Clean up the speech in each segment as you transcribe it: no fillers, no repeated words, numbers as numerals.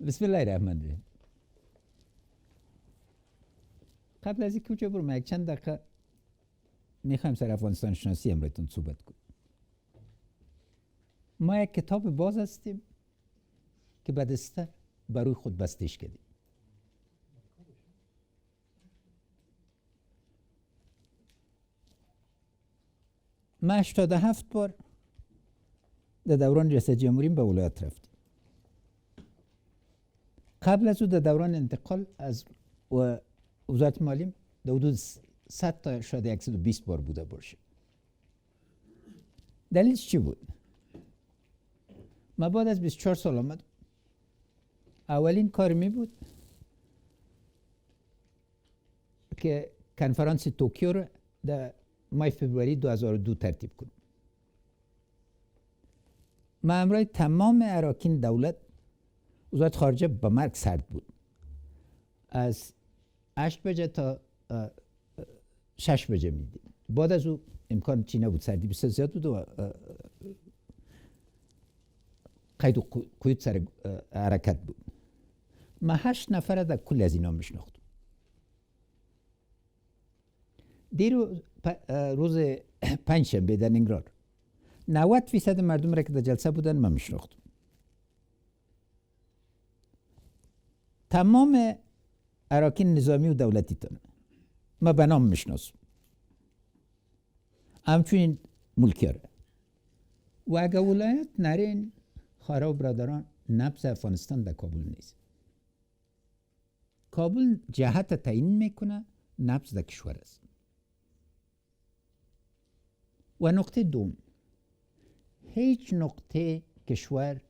بسم الله الرحمن الرحیم. قبل از اینکه کجا برم یک چند دقیقه میخوایم سر افغانستان شناسی امروزتون صحبت کنیم. ما یک کتاب باز هستیم که به دسته بروی خود بستش کردیم. ما 87 بار در دوران ریاست جمهوری به ولایت رفتیم. قبل از او در دوران انتقال از وزارت مالی در حدود 100 تا شاید 120 بار بوده باشه. دلیلش چی بود؟ ما بعد از 24 سال آمد. اولین کار می بود که کنفرانس توکیو رو در ماه فوریه 2002 ترتیب کنم. ما امروز تمام اراکین دولت وزارت خارجه به مرگ سرد بود. از 8 بجه تا 6 بجه میدیم. بعد از او امکان چی نبود، سردی بسیار زیاد بود و قید و قید سر حرکت بود. ما 8 نفر در کل از اینا میشناختم. روز پنجشنبه در ننگرهار 90% مردم را که در جلسه بودن من میشناختم. تمام اراکین نظامی و دولتی تن ما به نام میشناسم، همچنین ملکیاره. و اگر ولایت نرین خواهر و برادران، نبض افغانستان در کابل نیست. کابل جهت تعیین میکنه، نبض در کشور است. و نقطه دوم، هیچ نقطه کشور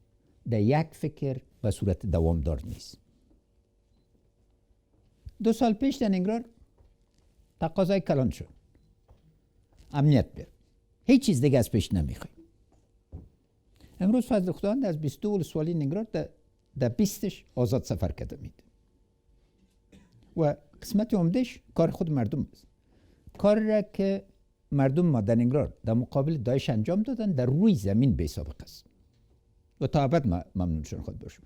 در یک فکر به صورت دوامدار نیست. 2 سال پیش در ننگرهار تقاضای کلان شد، امنیت بیار، هیچ چیز دیگه از پیش نمیخوایم. امروز فضل خداوند از 22 ولسوالی ننگرهار در 20ش آزاد سفر کرده میده و قسمت عمدهش کار خود مردم است. کار را که مردم ما در ننگرهار در مقابل داعش انجام دادن در روی زمین بی سابقه است و تا ابد ممنونشون خود باشم.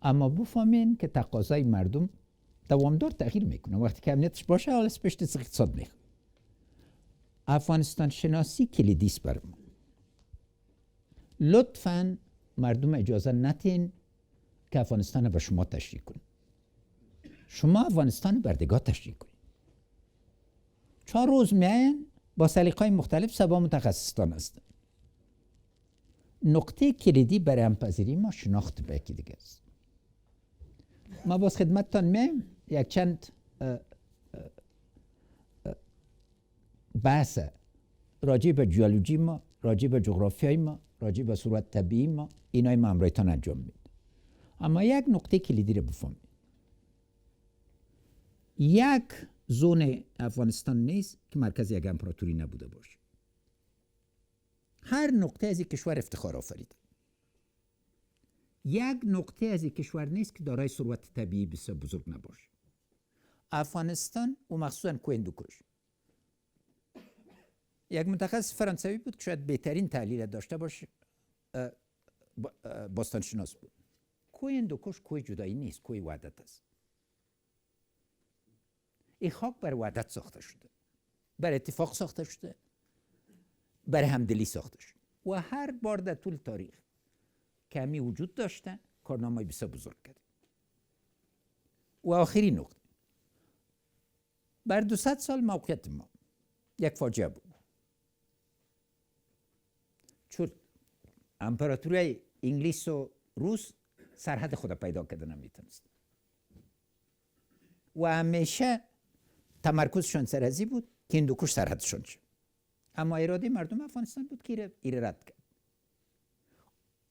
اما بفهمین که تقاضای مردم دوامدار تغییر میکنه. وقتی که امنیتش باشه حالا پشت اقتصاد میخواد. افغانستان شناسی کلیدی است بر ما. لطفاً مردم اجازه ندین که افغانستان به شما تشریح کنید. شما افغانستان بردگاه تشریح کنید. 4 روز میاین با سلیقه‌های مختلف سبا متخصصان هستند. نقطه کلیدی برای همپذیری ما شناخت به یکی دیگه است. ما باز خدمتتان میایم یک چند بحث راجع به جیولوژی ما، راجع به جغرافیای ما، راجع به صورت طبیعی ما، اینای ما امرایتان انجام میده. اما یک نقطه کلیدی رو بفهمید. یک زون افغانستان نیست که مرکز یک امپراتوری نبوده باشه. هر نقطه از این کشور افتخار آفریده. یک نقطه از این کشور نیست که دارای ثروت طبیعی بسیار بزرگ نباشه. افغانستان و مخصوصا کوهندوکش، یک متخصص فرانسوی بود که شاید بهترین تحلیل داشته باشه، باستانشناس بود. کوهندوکش کوه جدایی نیست، کوه وحدت است. این خاک بر وحدت ساخته شده، بر اتفاق ساخته شده، بر همدلی ساخته شده و هر بار در طول تاریخ کمی وجود داشته، کارنامه‌ای بسیار بزرگ کرده. و آخرین نقطه، بر 200 سال موقعیت ما یک فاجعه بود. چون امپراتوری انگلیس و روس سرحد خود پیدا کرده نمیتونست و همیشه تمرکزشون سر ازی بود که هندوکش سرحدشون شد. اما اراده مردم افغانستان بود که ایره رد کرد.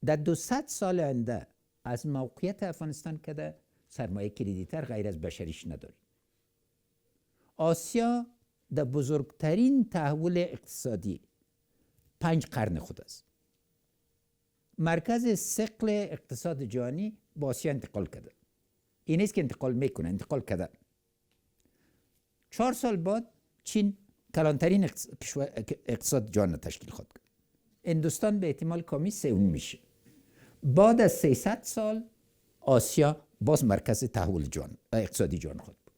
در 200 سال آینده از موقعیت افغانستان که سرمایه کلیدی تر غیر از بشریش نداری. آسیا در بزرگترین تحول اقتصادی 5 قرن خود است. مرکز ثقل اقتصاد جهانی با آسیا انتقال کرده. این نیست که انتقال میکنه، انتقال کرده. 4 سال بعد چین کلانترین اقتصاد جهان تشکیل خواهد کرد. هندوستان به احتمال کمی 3 میشه. بعد از 300 سال آسیا باز مرکز تحول اقتصادی جهان خود بود.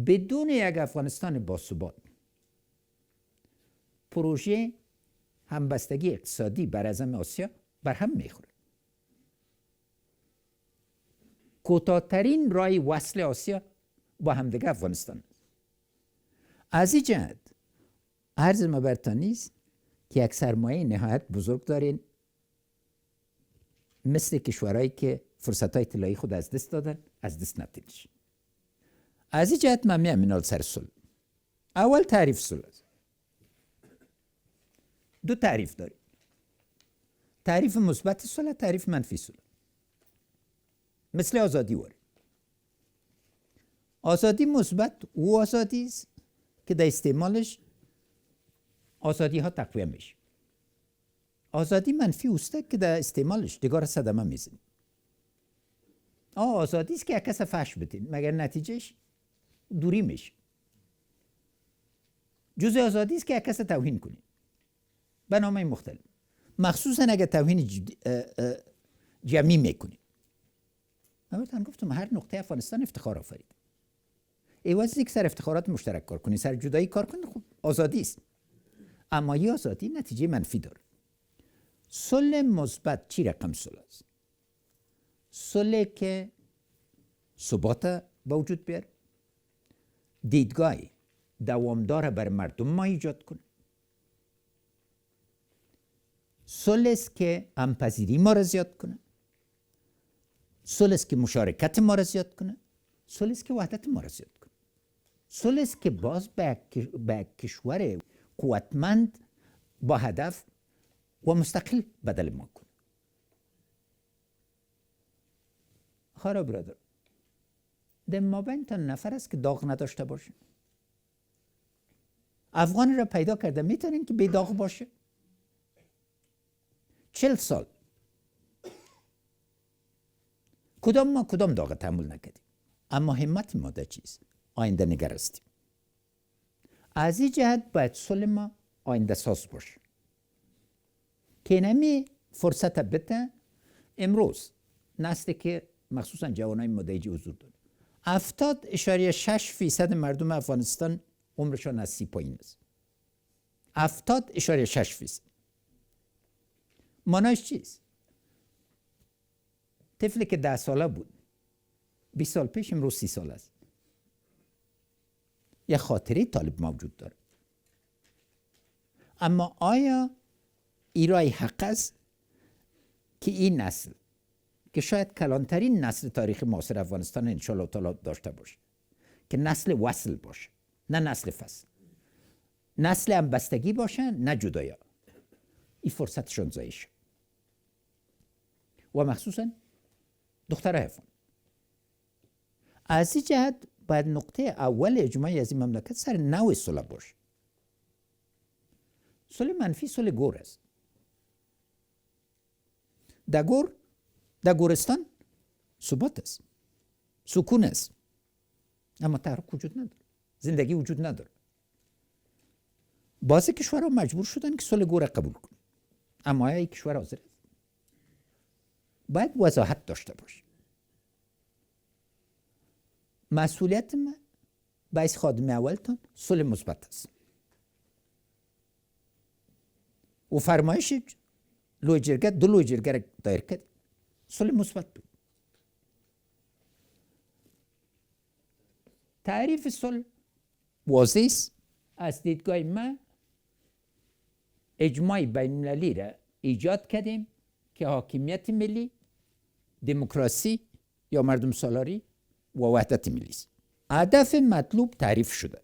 بدون یک افغانستان باثبات پروژه همبستگی اقتصادی بر اعظم آسیا بر هم میخوره. کوتاه‌ترین راه وصل آسیا با همدیگه افغانستان است. از این جهت عرض ما برتان نیست که یک سرمایه نهایت بزرگ دارین مثل کشورهایی که فرصت‌های طلایی خود از دست دادن، از دست ندیدش. از این جهت من میام سر صلح. اول تعریف صلح است. دو تعریف داریم. تعریف مثبت صلح، تعریف منفی صلح. مثل آزادی واره. آزادی مثبت او آزادی است که در استعمالش آزادی ها تقویت میشه. آزادی منفی اوسته که در استعمالش دیگر صدمه میزنی. آزادی است که یک کس فحش بدین مگر نتیجهش دوری میشه. جزء آزادی است که یک کس توهین کنید به نامه مختلف، مخصوصا اگر توهین جمعی میکنید. من بهتون گفتم هر نقطه افغانستان افتخار آفرید. ایواز یک سر افتخارات مشترک کار کنید، سر جدایی کار کنید، خب آزادی است. اما این آزادی نتیجه منفی داره. صلح مثبت چی رقم صلح است؟ صلح که ثبات به وجود بیاره، دیدگاه دوامدار بر مردم ما ایجاد کنه، صلح است که همپذیری ما را زیاد کنه، صلح است که مشارکت ما را زیاد کنه، صلح است که وحدت ما را زیاد کنه، صلح است که باز به کشور قوتمند با هدف و مستقل بدل ما کنه. خارا برادر، در مابین تا نفر است که داغ نداشته باشه. افغان را پیدا کرده میتونین که بی داغ باشه. 40 سال کدام داغ تحمل نکردیم، اما همت ما در چیز آینده نگر هستیم. از این جهت باید صلح ما آینده ساز باشه که نمی فرصت بده. امروز نسلی که مخصوصا جوانای مدعی حضور داره، 70.6% مردم افغانستان عمرشان از 30 پایین است. 70.6%. معناش چیست؟ طفلی که 10 ساله بود 20 سال پیش امروز 30 سال است. یه خاطره طالب موجود داره. اما آیا ایرای حق است که این نسل که شاید کلانترین نسل تاریخ معاصر افغانستان انشاءالله تعالی داشته باشه، که نسل وصل باشه نه نسل فصل، نسل همبستگی باشه نه جدایا، این فرصتشون ضایع شد. و مخصوصا دخترای افغان. از این جهت باید نقطه اول اجماعی از این مملکت سر نوع صلح باشه. صلح منفی صلح گور است. در گورستان ثبات است، سکون است، اما تحرک وجود نداره، زندگی وجود نداره. بعضی کشورها مجبور شدن که صلح گور قبول کنن، اما این کشور حاضر است. باید وضاحت داشته باشه. مسئولیت من باعث خادم اولتان صلح مثبت است و فرمایش لوی جرگه دو لوی جرگه را دایر کرد، صلح مثبت بود. تعریف صلح واضح است. از دیدگاه من اجماع بین المللی را ایجاد کردیم که حاکمیت ملی، دموکراسی یا مردم سالاری و وحدت ملی است. هدف مطلوب تعریف شده.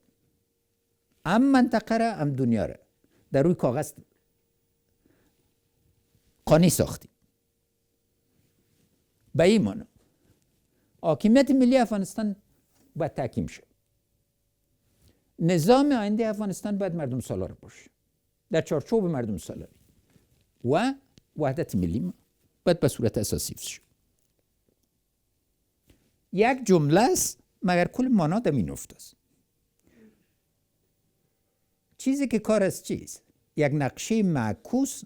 هم منطقه را هم دنیا را در روی کاغذ قانع ساختیم. به این معنی حاکمیت ملی افغانستان باید تحکیم شد. نظام آینده افغانستان باید مردم سالار باشه، در چارچوب مردم سالاری، و وحدت ملی ما باید به صورت اساسی شد. یک جمله است مگر کل مانا در این افت است. چیزی که کار است چیست؟ یک نقشه معکوس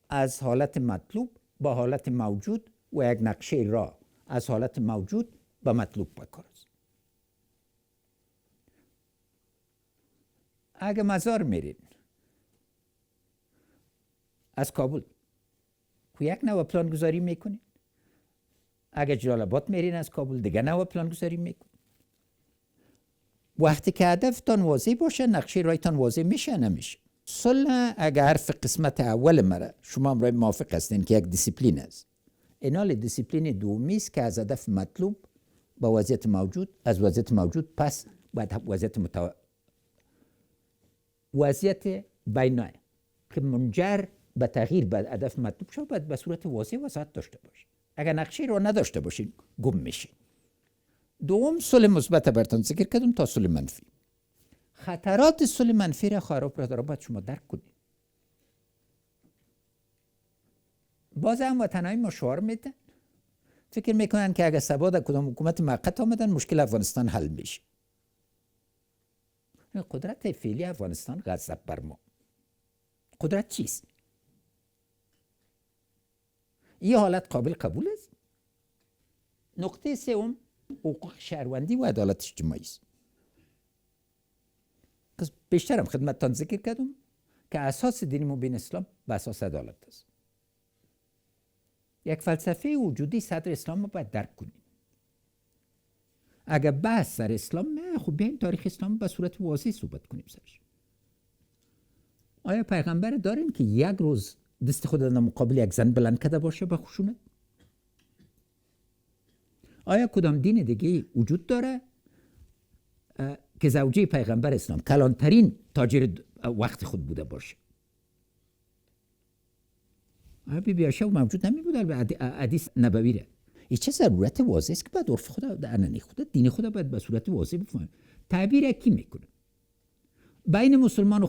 از حالت مطلوب با حالت موجود و یک نقشه راه از حالت موجود به مطلوب بکار است. اگه مزار میرین از کابل یک نوع پلان گذاری میکنین، اگه جلال آباد میرین از کابل دیگه نوع پلان گذاری میکنین. وقتی که هدفتان واضح باشه نقشه رایتان واضح میشه نمیشه. صلح اگر حرف قسمت اول مره شما هم موافق هستین که یک دیسیپلین است، اینال دیسیپلین دومی است که از هدف مطلوب با وضعیت موجود، از وضعیت موجود پس باید وضعیت بینای که منجر به تغییر به هدف مطلوب شد باید به صورت واضح وضاحت داشته باشه. اگر نقشه رو نداشته باشین گم میشین. دوم صلح مثبت براتون ذکر کردم تا صلح منفی. خطرات صلح منفی را خراب را باید شما درک کنید. باز هم وطنهای ما شعار میدن، فکر میکنن که اگر سبا در کدام حکومت موقت آمدن مشکل افغانستان حل میشه. قدرت فعلی افغانستان غضب بر ما. قدرت چیست؟ این حالت قابل قبول است. نقطه سوم حقوق شهروندی و عدالت اجتماعی است. بیشترم خدمتتان ذکر کردم که اساس دین مبین اسلام به اساس عدالت است. یک فلسفه وجودی صدر اسلام رو باید درک کنیم. اگر بحث سر اسلام نه، خب بیایم تاریخ اسلام به صورت واضح صحبت کنیم سرش. آیا پیغمبر داریم که یک روز دست خود در مقابل یک زن بلند کرده باشه به خشونت؟ آیا کدام دین دیگه وجود داره که زوجه پیغمبر اسلام کلانترین تاجر وقت خود بوده باشه؟ آیا بی عایشه موجود نمی بوده به حدیث نبوی ره؟ این چه ضرورت واضح است که باید عرف خدا و انانی خدا دین خدا باید به صورت واضح بفهمیم. تعبیر کی میکنه؟ بین مسلمان و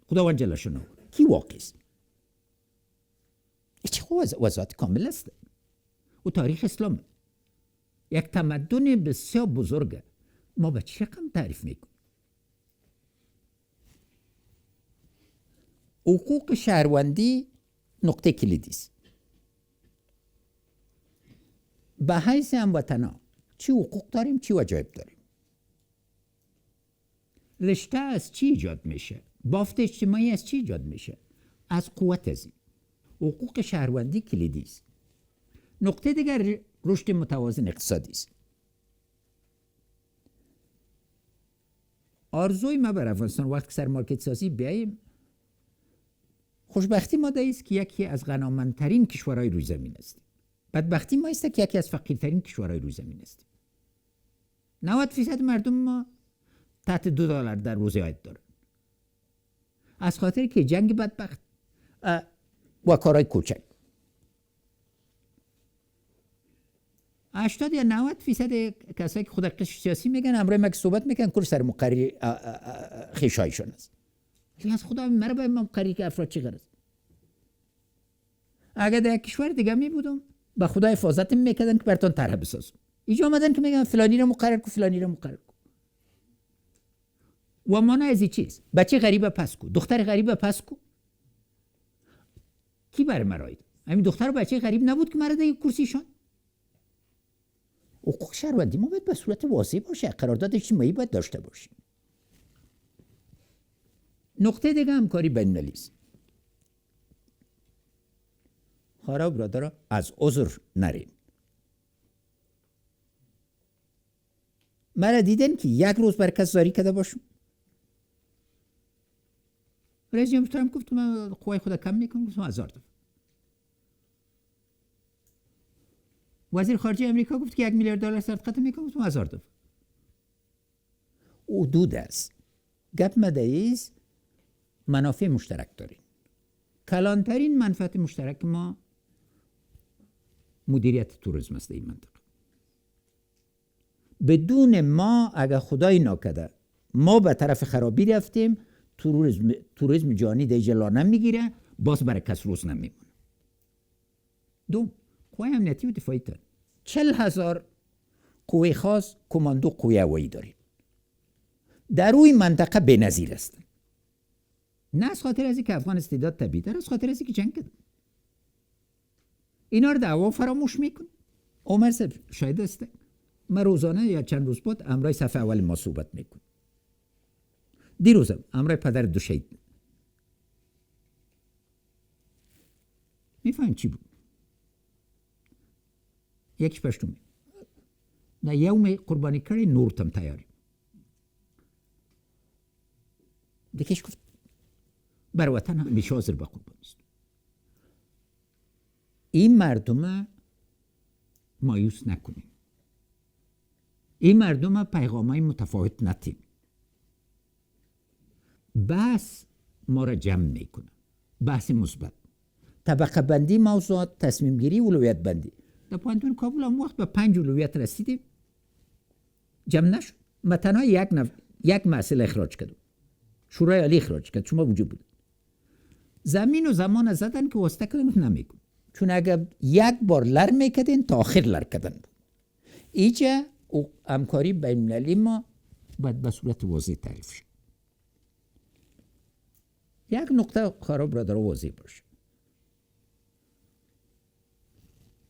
خداوند جل شانه کی واقع است؟ این چه وضاحت کامل است؟ و تاریخ اسلام یک تمدن بسیار بزرگه. ما به چه رقم تعریف میکنیم؟ حقوق شهروندی نقطه کلیدی است. به حیث هموطنا چی حقوق داریم، چی واجب داریم؟ رشته از چی ایجاد میشه؟ بافت اجتماعی از چی ایجاد میشه؟ از قوت ازی. حقوق شهروندی کلیدی است. نقطه دیگر رشد متوازن اقتصادی است. آرزوی ما بر افغانستان وقت سر مارکت سازی بیاییم، خوشبختی ما است که یکی از غنیمت‌ترین کشورهای روی زمین است. بدبختی ما است که یکی از فقیرترین کشورهای روی زمین است. 90% مردم ما تحت $2 در روز عاید دارن. از خاطر که جنگ بدبخت و کارهای کوچک. 80 یا 90% کسایی که خود قش سیاسی میگن امروز ما که صحبت میکنن کل سر مقرری خیشایشون است. از خدا مرا باید مقرری که افراد چی غرض؟ اگر در کشور دیگه می بودم با خدا حفاظت میکردن که براتون طرح بسازم. اینجا آمدن که میگن فلانی رو مقرر کن، فلانی رو مقرر کن. و مانع از این چیز؟ بچه غریبه پس کو، دختر غریبه پس کو. کی بر مرایید؟ همین دختر و بچه غریب نبود که مرا در کرسیشان؟ حقوق شهروندی ما باید به صورت واضح باشه، قرارداد اجتماعی باید داشته باشیم. نقطه دیگه همکاری بین‌المللی است. خارا برادرها از عذر نرین. مرا دیدن که یک روز برکت زاری کرده باشم. رئیس جمهور ترامپ گفت من قوای خدا کم میکنم، گفتم 1000 دفعه. وزیر خارجه امریکا گفت که $1 میلیارد صرف میکنم، گفتم 1000 دفعه. حدود است. گپ مدعیز منافع مشترک داریم. کلانترین منفعت مشترک ما مدیریت توریسم است این منطقه. بدون ما اگر خدای ناکرده ما به طرف خرابی رفتیم، توریسم جهانی در جلو نمیگیره، باز برای کس روز نمیمونه. دوم، قوای امنیتی و دفاعی تن 40,000 قوه خاص کماندو قوه هوایی داریم. در روی منطقه بی‌نظیر هستند. نه از خاطر از اینکه افغان استعداد طبیعی داره، از خاطر از اینکه جنگ کرده. اینا رو در هوا فراموش میکنه. عمر صاحب شاید است من روزانه یا چند روز بعد امرای صفحه اول ما صحبت میکنم. دیروزم امرای پدر دو شهید میفهم چی بود؟ یکیش پشتومی نه یوم قربانی کردی نورتم تیاری دیکهش گفت بر وطن همیشه حاضر به قربانی است. این مردم مایوس نکنیم، این مردم پیغامای متفاوت ندیم. بحث ما را جمع میکنه، بحث مثبت، طبقه بندی موضوعات، تصمیم گیری، اولویت بندی. در پوانتون کابل هم وقت به 5 اولویت رسیدیم جمع نشد. ما تنها یک مسئله اخراج کردم، شورای عالی اخراج کرد، شما وجود بود. زمین و زمان زدن که واسطه کردن نمیکن، چون اگر یک بار لر میکردین تا آخر لر کردن بود. اینجا همکاری بین المللی ما باید به صورت واضح تعریف شد. یک نقطه خراب را در واضح باشه.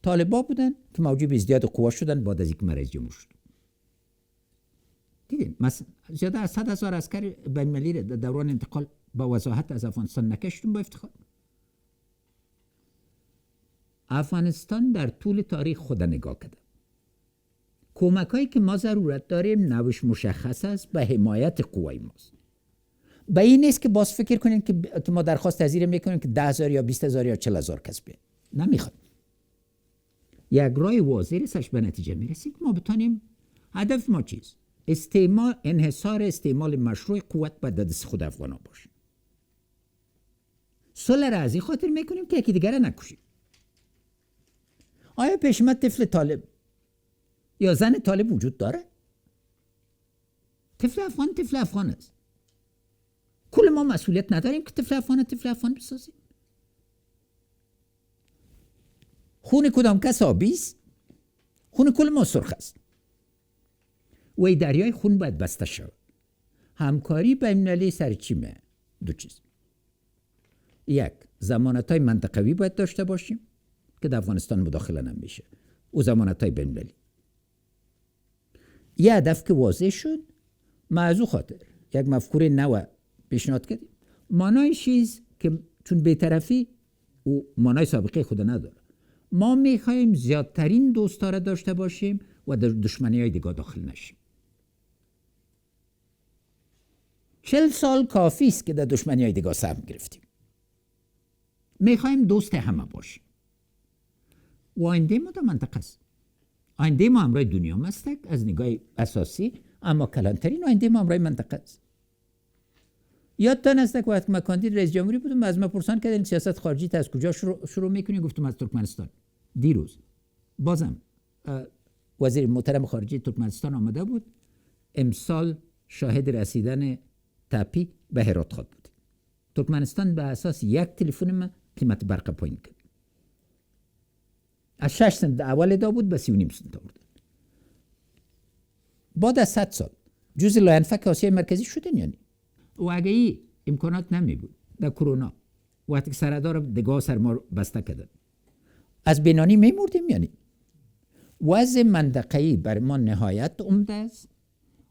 طالبا بودن که موجب ازدیاد قوا شدن بعد از اینکه من رئیس جمهور شد. دیدین مثلا زیاده از 100,000 عسکر بین المللی در دوران انتقال با وضاحت از افغانستان نکشتون با افتخار. افغانستان در طول تاریخ خود نگاه کرده. کمک هایی که ما ضرورت داریم نوش مشخص است به حمایت قوای ماست. به این نیست که باز فکر کنیم که ما درخواست تذیر میکنیم که 10,000 یا 20,000 یا 40,000 کس بیاد. نمیخواد. یک راه واضح رسش به نتیجه میرسیم که ما بتونیم هدف ما چیز؟ انحصار استعمال مشروع قوت به دست خود افغان ها باشه. صلح را از این خاطر میکنیم که یکی دیگر را نکشیم. آیا پیشمت طفل طالب یا زن طالب وجود داره؟ طفل افغان است. کل ما مسئولیت نداریم که طفل افغان بسازیم. خون کدام کس آبی است؟ خون کل ما سرخ است. و این دریای خون باید بسته شود. همکاری بین المللی سر چیمه؟ دو چیز. یک، ضمانت‌های منطقوی باید داشته باشیم که در افغانستان مداخله نمیشه. او ضمانت‌های بین المللی. یه هدف که واضح شد، ما از او خاطر یک مفکوره نو پیشنهاد کردیم. مانای چیز که چون بی‌طرفی او مانای سابقه خود نداره. ما میخوایم زیادترین دوستا را داشته باشیم و در دشمنی‌های دیگه داخل نشیم. 40 سال کافی است که در دشمنی‌های دیگه سهم گرفتیم. میخوایم دوست همه باشیم. و آینده ما در منطقه است. آینده ما همراه دنیا مستک از نگاه اساسی، اما کلانترین آینده ما همراه منطقه است. یادتان است که وقتی من کاندید رئیس جمهوری بودم از من پرسان کردن سیاست خارجی تا از کجا شروع میکنی؟ گفتم از ترکمنستان. دیروز بازم وزیر محترم خارجه ترکمنستان آمده بود. امسال شاهد رسیدن تپی به هرات خود بود. ترکمنستان به اساس یک تلفن من قیمت برق پایین کرد. از 6 سنت اول دا بود به 3.5 سنت آورد. بعد از 100 سال جزء لاینفک آسیای مرکزی شدن. یعنی و اگه این امکانات نمی بود در کرونا وقتی سردار دگاه سر ما بسته کردن از بینانی میمردیم. یعنی وضع منطقه‌ای بر ما نهایت عمده است.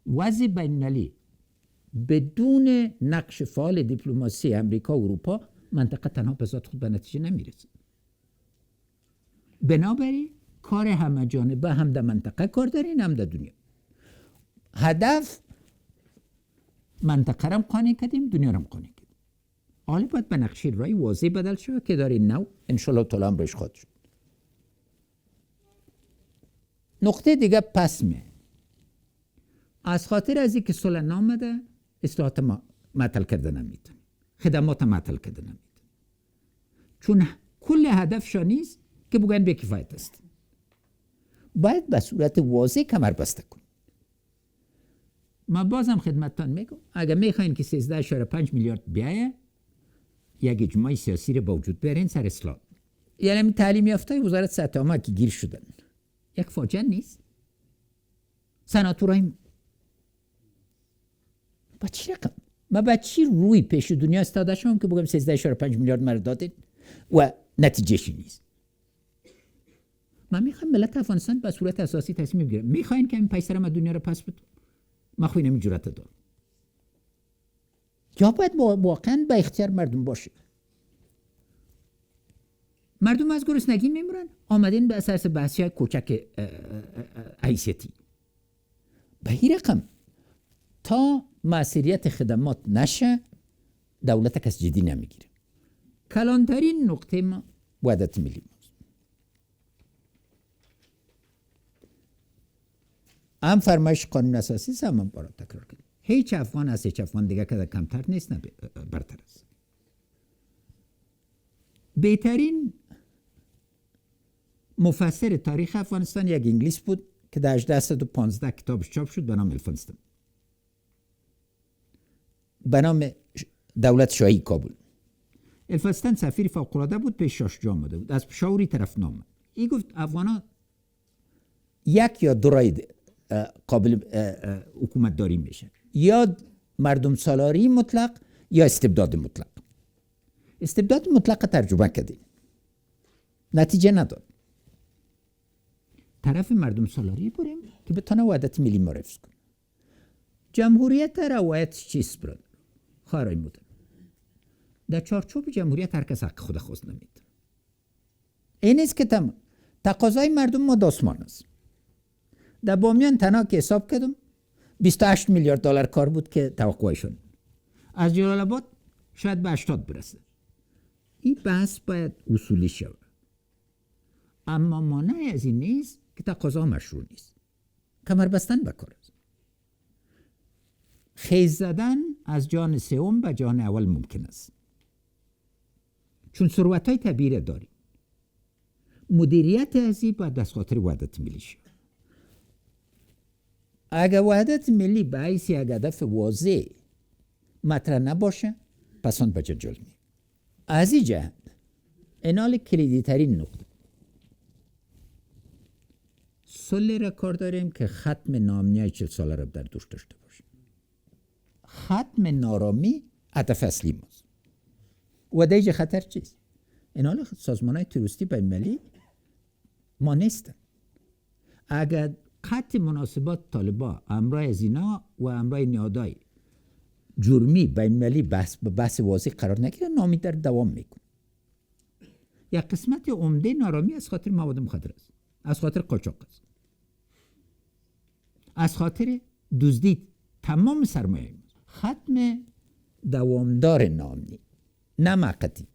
وضع بین‌المللی بدون نقش فعال دیپلماسی امریکا و اروپا منطقه تنها به ذات خود به نتیجه نمیرسه. بنابراین کار همه جانبه هم در منطقه کار دارین هم در دنیا. هدف منطقه را قانع کردیم، دنیا را قانع کردیم. حالا باید به نقشه رای واضح بدل شد که داری نو انشالله تعالی هم روش خواهد شد. نقطه دیگه پسمه. از خاطر از اینکه صلح نامده اصلاحات ما معطل کرده نمیتون، خدمات معطل کرده نمیتون، چون کل هدفشان نیست که بگن به کفایت است. باید به صورت واضح کمر بسته کن. ما بازم خدمتتان میگم اگر میخواین که 13.5 میلیارد بیایه یک اجماع سیاسی رو با وجود بیارین سر اصلاح. یعنی تعلیم یافته وزارت صحت عامه که گیر شدن یک فاجعه نیست. سناتورای با چی رقم؟ ما با چی روی پیش دنیا استاده شدم که بگم 13.5 میلیارد مرد دادید و نتیجهشی نیست. من میخوام ملت افغانستان به صورت اساسی تصمیم بگیره. میخواین که این پیسر ما دنیا رو پس بدم؟ ما خوی نمی جرأت دارم. یا باید واقعا به اختیار مردم باشه. مردم از گرسنگی میمیرن، آمدین به اساس بحثی کوچک حیثیتی. به این رقم تا مسئولیت خدمات نشه دولت کس جدی نمیگیره. کلانترین نقطه ما وحدت ملی ماست. هم فرمایش قانون اساسی هم بارا تکرار کنیم. هیچ افغان از هیچ افغان دیگه که کمتر نیست نه برتر است. بهترین مفسر تاریخ افغانستان یک انگلیس بود که در 1815 کتابش چاپ شد به نام الفنستون، به نام دولت شاهی کابل. الفنستون سفیر فوق‌العاده بود، پیش شاه جهان آمده بود، از پشاوری طرف نام. این گفت افغان‌ها یک یا دو راه قابل حکومت داری میشه، یا مردم سالاری مطلق یا استبداد مطلق. استبداد مطلق ترجمه کردیم، نتیجه نداد. طرف مردم سالاری بریم که بتونه وحدت ملی ما حفظ کنه. جمهوریت روایت چیست برد؟ خواهرای مدن در چارچوب جمهوریت هر کس حق خود خواست نمید. این است که تقاضای مردم ما داسمان است. در بامیان تنها که حساب کردم 28 میلیارد دلار کار بود که توقعشون. از جلال آباد شاید به 80 برسه. این بحث باید اصولی شود. اما مانع از این نیست که تقاضا مشروع نیست. کمر بستن بکار است. خیز زدن از جان سوم به جان اول ممکن است. چون ثروت‌های طبیعی داریم. مدیریت از این باید از خاطر وحدت ملی شود. اگر وحدت ملی به حیث یک هدف واضح مطرح نباشه پس آن به جنجال می‌افتد. از این جهت اینال کلیدی ترین نقطه صلح را کار داریم که ختم ناامنی 40 ساله را در دوش داشته باشیم. ختم نارامی هدف اصلی ماست. و دیج خطر چیست؟ اینال سازمان‌های تروریستی بین‌المللی ما نیستن. اگر قطع مناسبات طالبان همراه از اینا و همراه نهادهای جرمی بین‌المللی بحث واضح قرار نگیره، نامی در دوام میکنه. یک قسمت عمده نارامی از خاطر مواد مخدر است، از خاطر قاچاق است، از خاطر دزدی تمام سرمایه. ختم دوامدار ناامنی نه موقتی.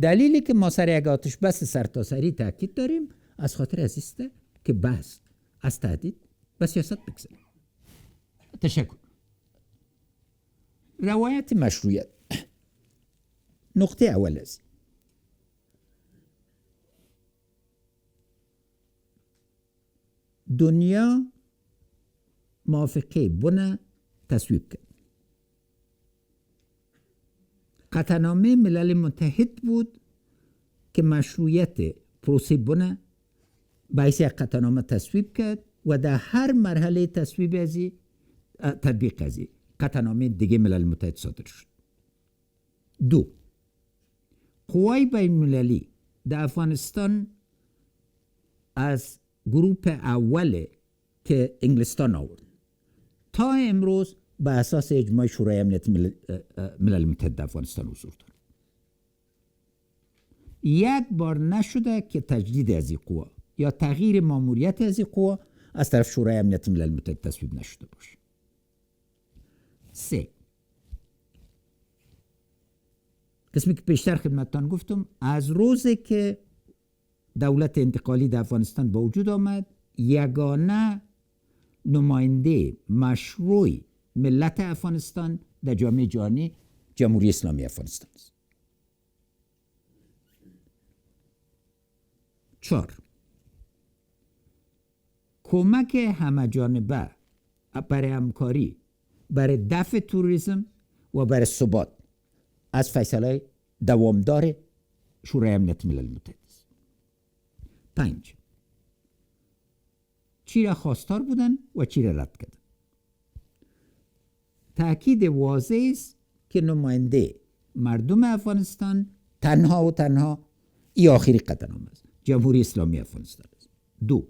دلیلی که ما سر یک آتش بس سرتاسری تاکید داریم از خاطر از است که بحث از تهدید به سیاست بگذاریم. تشکر. روایت مشروعیت نقطه اول است. دنیا موافقه بنا تصویب کرد. قطعنامه ملل متحد بود که مشروعیت پروسه بنا باعث قطعنامه تصویب کرد و در هر مرحله تصویب ازی تطبیق ازی قطعنامه دیگه ملل متحد صادر شد. 2. قوای بین المللی در افغانستان از گروپ اوله که انگلستان آورد تا امروز به اساس اجماع شورای امنیت ملل متحد در افغانستان حضور دارد. یک بار نشده که تجدید از این قوا یا تغییر ماموریت از این قوا از طرف شورای امنیت ملل متحد تصویب نشده باشه. 3. قسمی که پیشتر خدمتتان گفتم، از روزی که دولت انتقالی در افغانستان به وجود آمد، یگانه نماینده مشروع ملت افغانستان در جامعه جهانی جمهوری اسلامی افغانستان است. 4. کمک همه‌جانبه برای همکاری، برای دفع تروریسم و برای ثبات از فیصله دوامدار شورای امنیت ملل متحد است. 5. چی را خواستار بودن و چی را رد کردن. تأکید واضح است که نماینده مردم افغانستان تنها و تنها ای آخری قطعنامه است. جمهوری اسلامی افغانستان است. دو،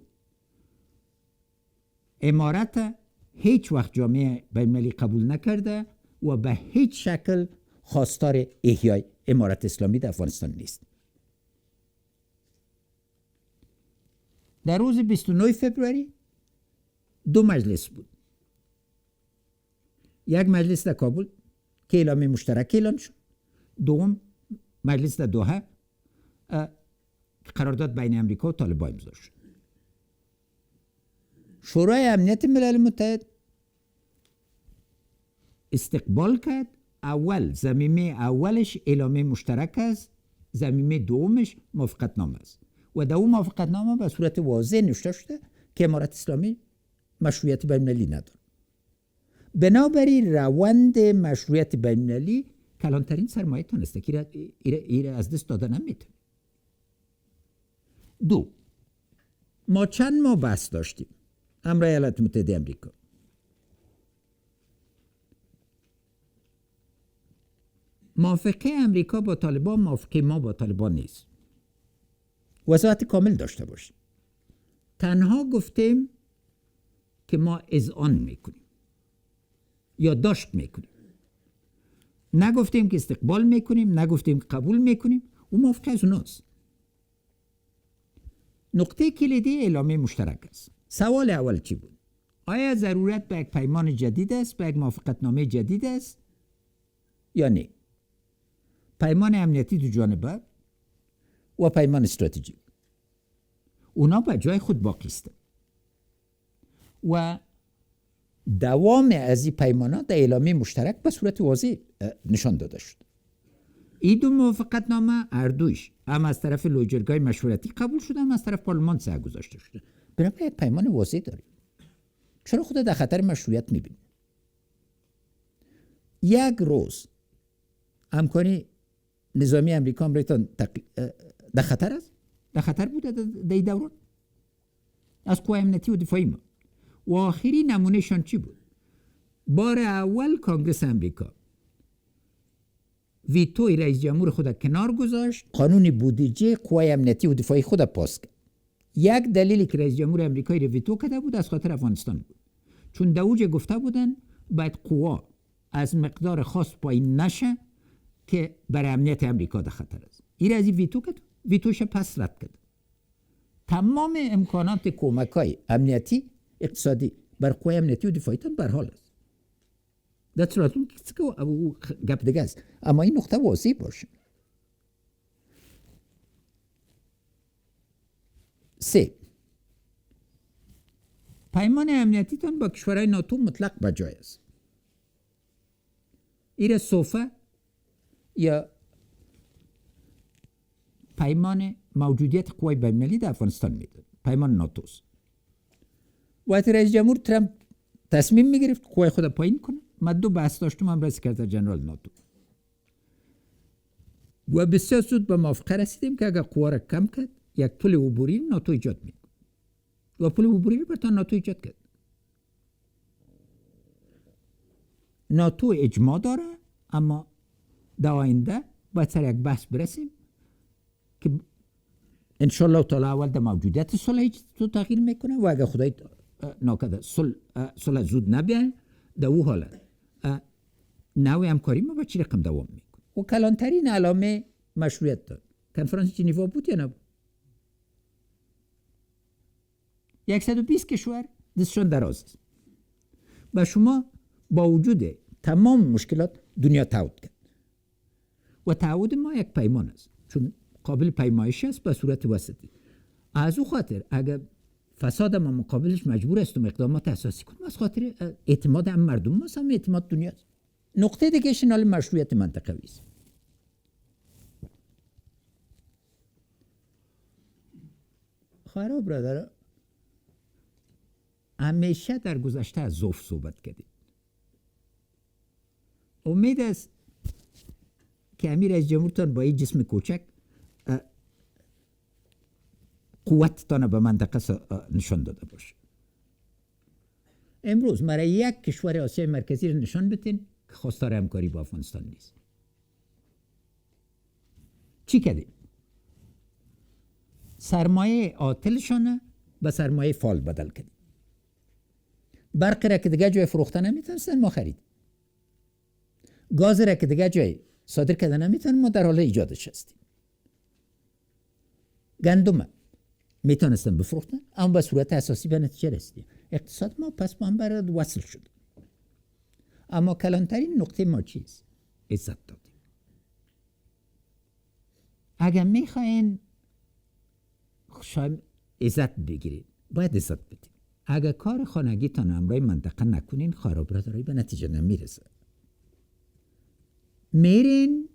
امارت هیچ وقت جامعه بین‌المللی قبول نکرده و به هیچ شکل خواستار احیای امارت اسلامی در افغانستان نیست. در روز 29 فبروری 2 مجلس بود. یک مجلس در کابل که اعلامیه مشترک اعلان شد. دوم مجلس در دوحه قرارداد بین امریکا و طالبان امضا شد. شورای امنیت ملل متحد استقبال کرد. اول ضمیمه اولش اعلامیه مشترک است، ضمیمه دومش موافقتنامه است و در اون موافقتنامه به صورت واضح نوشته شده که امارت اسلامی مشروعیت بین‌المللی نداره. بنابراین روند مشروعیت بین‌المللی کلانترین سرمایه تانسته که ایره از دست داده نمیتونه. دو، ما چند ماه بحث داشتیم همراه ایالات متحده امریکا. موافقه امریکا با طالبان موافقه ما با طالبان نیست. وضاحت کامل داشته باشیم. تنها گفتیم که ما اذعان میکنیم یا داشت میکنیم. نگفتیم که استقبال میکنیم، نگفتیم که قبول میکنیم. اون موافقه از اوناست. نقطه کلیدی اعلامیه مشترک است. سوال اول چی بود؟ آیا ضرورت به یک پیمان جدید است، به یک موافقتنامه جدید است یا نه؟ پیمان امنیتی دو جانبه و پیمان استراتژیک اونا به جای خود باقی است و دوام از این پیمانات در اعلامیه مشترک به صورت واضح نشان داده شد. این دو موافقتنامه هر دویش هم از طرف لوجرگاه مشورتی قبول شده، هم از طرف پارلمان سر گذاشته شده. بنابراین یک پیمان واضح داریم. چرا خود در خطر مشروعیت میبینیم؟ یک روز همکاری نظامی امریکا امریکان در خطر است؟ در خطر بوده در این دوران؟ از قوای امنیتی و دفاعی ما. و آخری نمونهشان چی بود؟ بار اول کنگرس امریکا ویتوی رئیس جمهور خود کنار گذاشت، قانون بودجه قوای امنیتی و دفاعی خود پاس کرد. یک دلیلی که رئیس جمهور امریکایی رو ویتو کرده بود از خاطر افغانستان بود. چون در اوج گفته بودن باید قوا از مقدار خاص پایین نشه که برای امنیت امریکا در خطر است. این از ویتو کرد، ویتوش پس رد کرد. تمام امکانات کمک‌های امنیتی اقتصادی بر قوای امنیتی و دفاعی تان بر حال است. در صورتون که گپ دیگه است، اما این نقطه واضح باشه. 3. پیمان امنیتی تان با کشورهای ناتو مطلق بجای است. این صوفه یا پیمان موجودیت قوای بین‌المللی در افغانستان میداد. پیمان ناتوست. وقتی رئیس جمهور ترامپ تصمیم میگرفت قوای خود پایین کنه، من 2 بحث داشتم هم رئیس سکرتر جنرال ناتو و بسیار زود به موافقه رسیدیم که اگر قوا را کم کرد یک پل عبوری ناتو ایجاد میکنه و پل عبوری رو برای ناتو ایجاد کرد. ناتو اجماع داره، اما در آینده باید سر یک بحث برسیم که انشالله تعالی اول در موجودیت صلح تو تغییر میکنه و اگر خدای ناکرده صلح زود نبیه در او حالت نوع همکاری ما با چی رقم دوام میکنه. و کلانترین علامه مشروعیت داد. کنفرانس ژنو بود یا نبود؟ 120 کشور دستشان دراز است. و شما با وجود تمام مشکلات دنیا تعهد کرد و تعهد ما یک پیمان است چون قابل پیمایش است به صورت وسطی. از او خاطر اگر فساد ما مقابلش مجبور است و اقدامات اساسی کنیم از خاطر اعتماد هم مردم ماست هم اعتماد دنیا است. نقطه دیگه شنال مشروعیت منطقوی است. خواهرها برادرها، همیشه در گذشته از ضعف صحبت کردیم. امید است که امیر رئیس جمهورتان با این جسم کوچک قوتتان به منطقه نشان داده باشه. امروز برای یک کشور آسیای مرکزی رو نشان بدین که خواستار همکاری با افغانستان نیست. چی کردیم؟ سرمایه عاطلشون به سرمایه فعال بدل کردیم. برق را که دیگه جای فروختن نمیتونستن ما خرید. گاز را که دیگه جای صادر کردن نمیتونن ما در حال ایجادش هستیم. گندم میتونستن بفروختن اما به صورت اساسی به نتیجه رسیدیم. اقتصاد ما پس با هم برد وصل شد. اما کلانترین نقطه ما چیست؟ عزت دادیم. اگر میخواین شاید عزت بگیرید باید عزت بدید. اگر کار خانگیتان امرای منطقه نکنین خراب برادرایی به نتیجه نمیرسه. میرین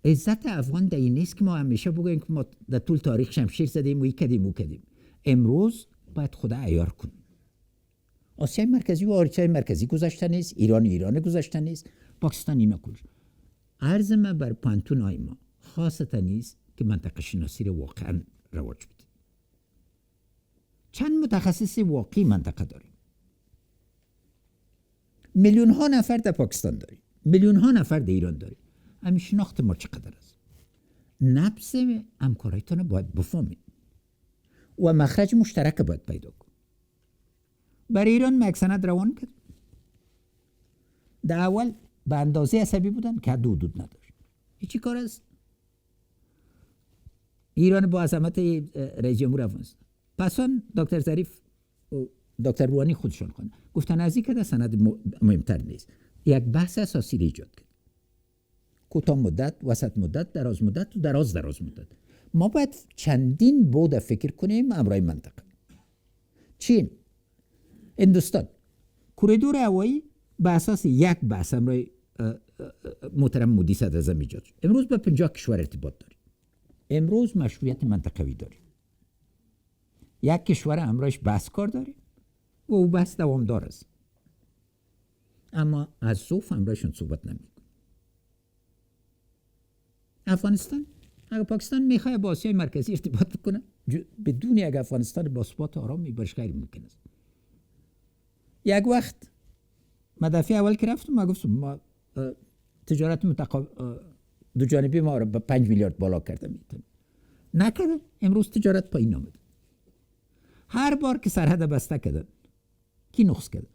عزت افغان در این نیست که ما همیشه بگوییم که ما در طول تاریخ شمشیر زدیم و ای کدیم. امروز باید خدا عیار کنیم. آسیای مرکزی و آریای مرکزی گذاشته نیست، ایران گذاشته نیست، پاکستان اینا کجا. عرض ما بر پانتون های ما خاصتا نیست که منطقه شناسی رو واقعا رواج بده. چند متخصص واقعی منطقه داریم. میلیون ها نفر در پاکستان داریم، میلیون ها نفر در ایران داریم. همین شناخت ما چقدر است؟ نبض همکارایتان باید بفهمید و مخرج مشترک باید پیدا کن. برای ایران مکسند روان کرد. در اول به اندازه عصبی بودن که حد حدود نداشت. چی کار است؟ ایران با عظمت رئیس جمهور افغانستان. پسان دکتر ظریف و دکتر روحانی خودشون خوندن. گفتن از این که سند مهمتر نیست. یک بحث اساسی را ایجاد کرد. کوتاه مدت، وسط مدت، دراز مدت و دراز مدت. ما باید چندین بود فکر کنیم امرای منطقه. چین، هندوستان، کوریدور هوایی به اساس یک بحث امرای محترم مودی صدر اعظم ایجاد شد. امروز با 50 کشور ارتباط داریم. امروز مشروعیت منطقوی داریم. یک کشور امرایش بحث کار داریم و او بحث دوامدار است. اما از صوف امرایشون صحبت نمی کنیم. افغانستان اگر پاکستان میخواه با آسیای مرکزی ارتباط کنه بدون یک افغانستان با ثبات آرام برش غیر ممکن است. یک وقت ما دفعه اول که رفتم ما گفتم ما تجارت دو جانبی ما رو به 5 میلیارد بالا کرده میتونیم. نکردن. امروز تجارت پایین آمده. هر بار که سرحد بسته کردن کی نقص کرده؟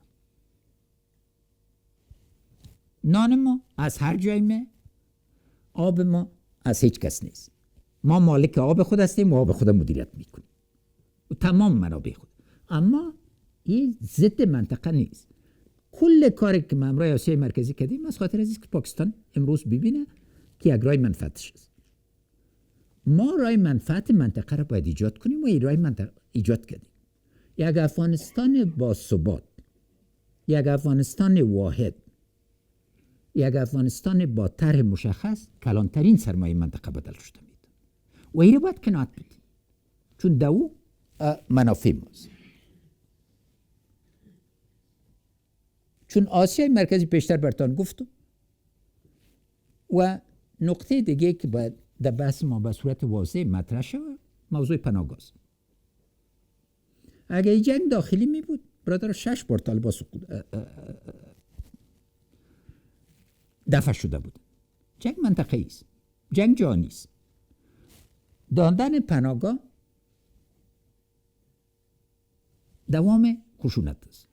نان ما از هر جای می، آب ما از هیچ کس نیست. ما مالک آب خود هستیم و آب خود مدیریت میکنیم و تمام منابع خود. اما این ضد منطقه نیست. کل کاری که ما امرای آسیای مرکزی کردیم از خاطر از که پاکستان امروز ببینه که یک رای منفعتش است. ما رای منفعت منطقه را باید ایجاد کنیم و این رای منطقه ایجاد کردیم. یک افغانستان با ثبات، یک افغانستان واحد، یک افغانستان با طرح مشخص کلانترین سرمایه منطقه بدل شده میده و این را باید قناعت بدیم چون دو منافع ماست. چون آسیای مرکزی پیشتر برتان گفتم و نقطه دیگه که باید در بحث ما به صورت واضح مطرح شود موضوع پناهگاه است. اگه این جنگ داخلی می بود برادر 6 بار طالبان دفع شده بود. جنگ منطقه‌ای است. جنگ جهانی است. دادن پناهگاه دوام خشونت است.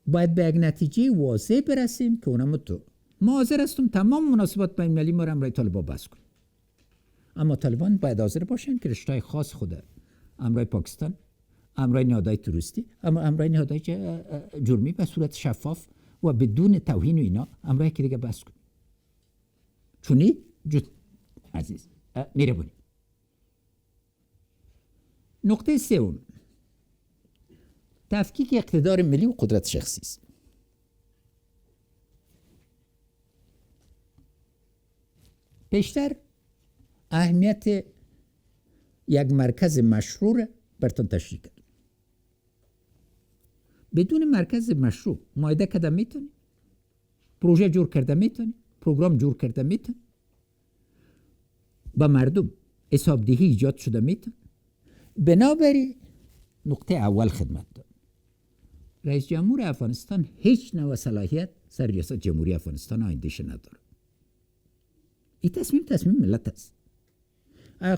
باید به یک نتیجه واضح برسیم که اونم تو ما حاضر هستیم تمام مناسبات بین المللی ما را امرای طالبان بس کنیم. اما طالبان باید حاضر باشن که رشته‌های خاص خود امرای پاکستان، امرای نهادهای توریستی، اما امرای نهادهای جرمی به صورت شفاف و بدون توهین و اینا امرای که دیگه بس کنیم. چونی عزیز میره بونیم. نقطه سوم تفکیک اقتدار ملی و قدرت شخصی است. بیشتر اهمیت یک مرکز مشروع براتون تشریح کرد. بدون مرکز مشروع مایده کرده میتونی، پروژه جور کرده میتونی، پروگرام جور کرده میتونی، با مردم حسابدهی ایجاد شده میتونی. بنابراین نقطه اول خدمت داد. رئیس جمهور افغانستان هیچ نوع صلاحیت سر ریاست جمهوری افغانستان آیندهش نداره. این تصمیم ملت است.